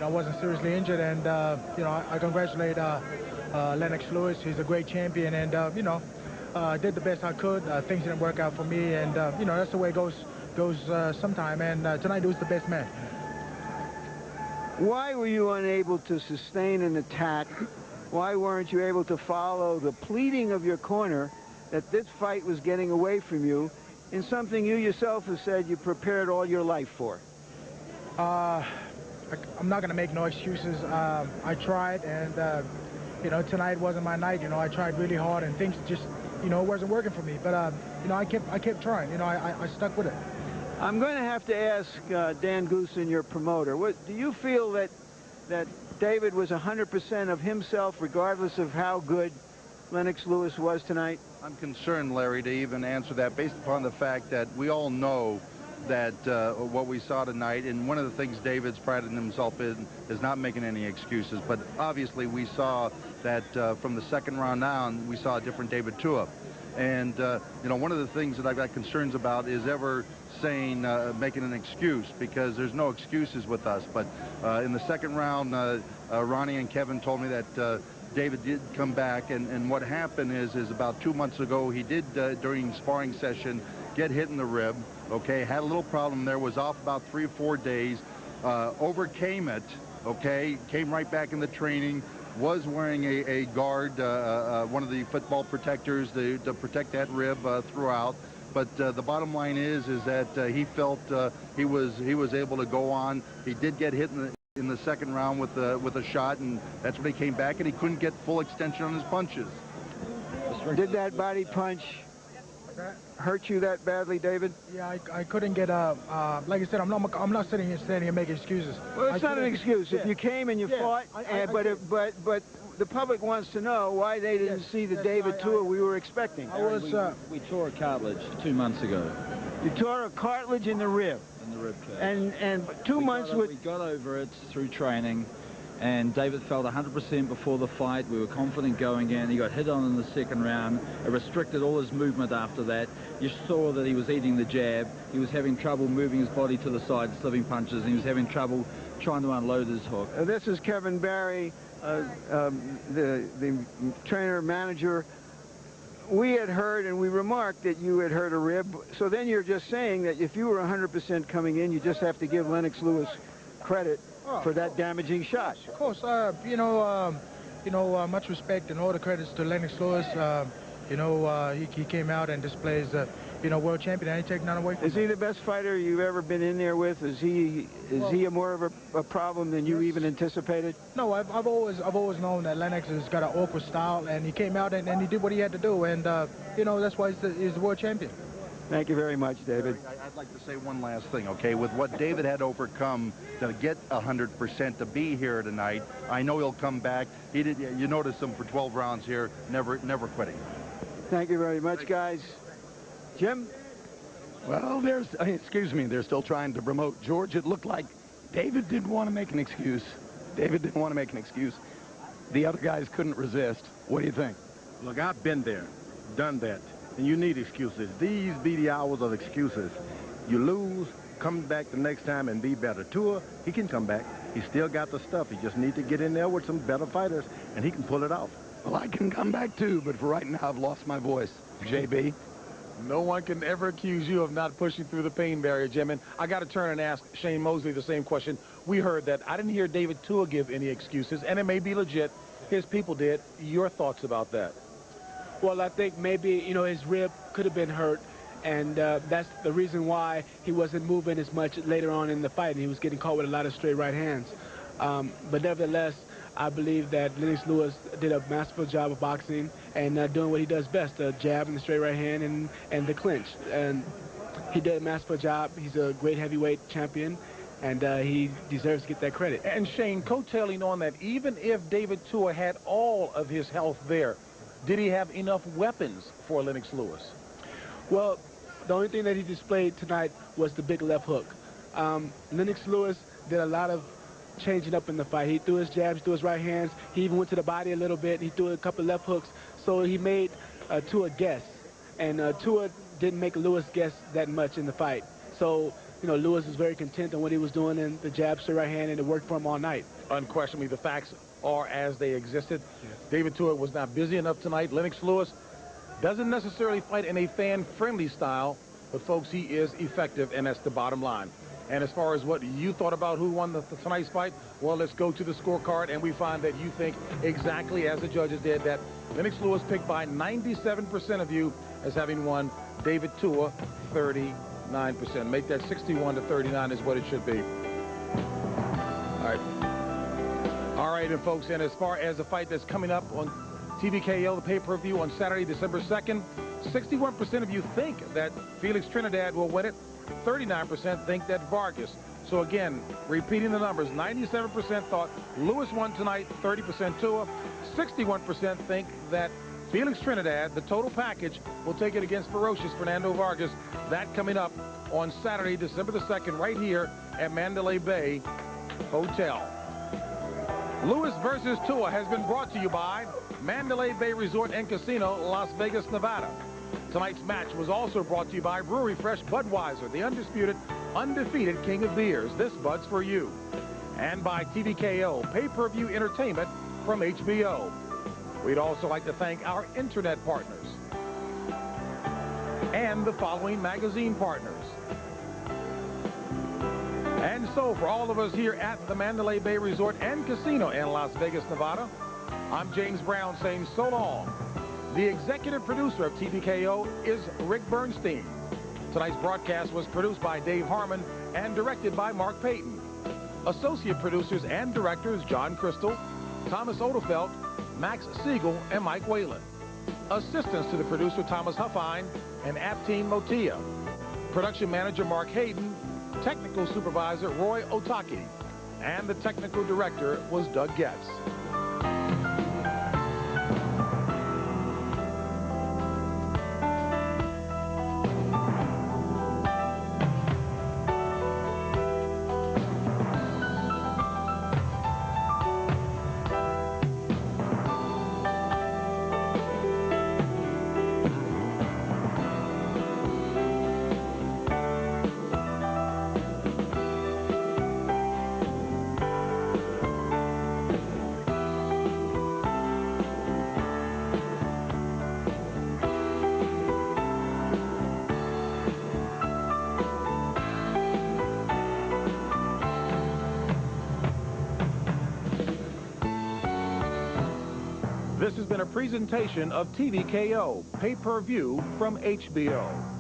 I wasn't seriously injured, and I congratulate Lennox Lewis. He's a great champion, and I did the best I could. Things didn't work out for me, and that's the way it goes sometime. And tonight it was the best man. Why were you unable to sustain an attack? Why weren't you able to follow the pleading of your corner that this fight was getting away from you in something you yourself have said you prepared all your life for? I'm not going to make no excuses. I tried, and tonight wasn't my night. I tried really hard, and things just it wasn't working for me. But I kept trying. I stuck with it. I'm going to have to ask Dan Goosen, your promoter, do you feel that David was 100% of himself regardless of how good Lennox Lewis was tonight? I'm concerned, Larry, to even answer that based upon the fact that we all know that what we saw tonight, and one of the things David's prided himself in is not making any excuses, but obviously we saw that from the second round down, we saw a different David Tua. And, one of the things that I've got concerns about is ever saying, making an excuse, because there's no excuses with us. But in the second round, Ronnie and Kevin told me that David did come back, and what happened is about 2 months ago, he did, during sparring session, get hit in the rib, okay, had a little problem there, was off about 3 or 4 days, overcame it, okay, came right back in the training, was wearing a guard, one of the football protectors to protect that rib throughout. But the bottom line is that he felt he was able to go on. He did get hit in the second round with a shot, and that's when he came back, and he couldn't get full extension on his punches. Did that body punch hurt you that badly, David? Yeah, I couldn't get like I said, I'm not sitting here making excuses. Well, it's not an excuse. Yeah. If you came and you fought, but the public wants to know why they didn't see the David Tua we were expecting. We tore a cartilage 2 months ago. You tore a cartilage in the rib. In the rib cage. And 2 months with... We got over it through training, and David felt 100% before the fight. We were confident going in. He got hit on in the second round. It restricted all his movement after that. You saw that he was eating the jab. He was having trouble moving his body to the side, slipping punches, and he was having trouble trying to unload his hook. This is Kevin Barry, the trainer manager. We had heard and we remarked that you had hurt a rib. So then you're just saying that if you were 100% coming in, you just have to give Lennox Lewis credit for that damaging shot. Of course, much respect and all the credits to Lennox Lewis. He came out and displays, world champion. I ain't taking none away from him. Is he the best fighter you've ever been in there with? Is he more of a problem than you even anticipated? No, I've always known that Lennox has got an awkward style, and he came out and he did what he had to do, and that's why he's the world champion. Thank you very much, David. I'd like to say one last thing, okay? With what David had overcome to get 100% to be here tonight, I know he'll come back. He did. You notice him for 12 rounds here, never quitting. Thank you very much, guys. Jim? Well, they're still trying to promote. George, it looked like David didn't want to make an excuse. The other guys couldn't resist. What do you think? Look, I've been there, done that, and you need excuses. These be the hours of excuses. You lose, come back the next time and be better. Tua, he can come back. He still got the stuff. He just need to get in there with some better fighters, and he can pull it off. Well, I can come back too, but for right now, I've lost my voice. JB? No one can ever accuse you of not pushing through the pain barrier, Jim. And I got to turn and ask Shane Mosley the same question. We heard that. I didn't hear David Tua give any excuses, and it may be legit. His people did. Your thoughts about that? Well, I think maybe, his rib could have been hurt, and that's the reason why he wasn't moving as much later on in the fight, and he was getting caught with a lot of straight right hands. But nevertheless, I believe that Lennox Lewis did a masterful job of boxing and doing what he does best, the jab and the straight right hand and the clinch. And he did a masterful job. He's a great heavyweight champion, and he deserves to get that credit. And Shane, coattailing on that, even if David Tua had all of his health there, did he have enough weapons for Lennox Lewis? Well, the only thing that he displayed tonight was the big left hook. Lennox Lewis did a lot of changing up in the fight. He threw his jabs, threw his right hands. He even went to the body a little bit. He threw a couple left hooks. So he made Tua guess. And Tua didn't make Lewis guess that much in the fight. So, you know, Lewis was very content on what he was doing, and the jabs to the right hand, and it worked for him all night. Unquestionably, the facts are as they existed. David Tua was not busy enough tonight. Lennox Lewis doesn't necessarily fight in a fan-friendly style, but, folks, he is effective, and that's the bottom line. And as far as what you thought about who won tonight's fight, well, let's go to the scorecard, and we find that you think exactly as the judges did, that Lennox Lewis picked by 97% of you as having won. David Tua, 39%. Make that 61 to 39 is what it should be. All right, and folks, and as far as the fight that's coming up on TVKO, the pay-per-view on Saturday, December 2nd, 61% of you think that Felix Trinidad will win it. 39% think that Vargas. So again, repeating the numbers, 97% thought Lewis won tonight, 30% Tua. 61% think that Felix Trinidad, the total package, will take it against ferocious Fernando Vargas. That coming up on Saturday, December the 2nd, right here at Mandalay Bay Hotel. Lewis versus Tua has been brought to you by Mandalay Bay Resort and Casino, Las Vegas, Nevada. Tonight's match was also brought to you by Brewery Fresh Budweiser, the undisputed, undefeated king of beers. This Bud's for you. And by TVKO, pay-per-view entertainment from HBO. We'd also like to thank our internet partners and the following magazine partners. And so, for all of us here at the Mandalay Bay Resort and Casino in Las Vegas, Nevada, I'm James Brown saying so long. The executive producer of TVKO is Rick Bernstein. Tonight's broadcast was produced by Dave Harmon and directed by Mark Payton. Associate producers and directors John Crystal, Thomas Odefeld, Max Siegel, and Mike Whalen. Assistants to the producer Thomas Huffine and Aptine Motia. Production manager Mark Hayden. Technical supervisor Roy Otaki. And the technical director was Doug Getz. This has been a presentation of TVKO, pay-per-view from HBO.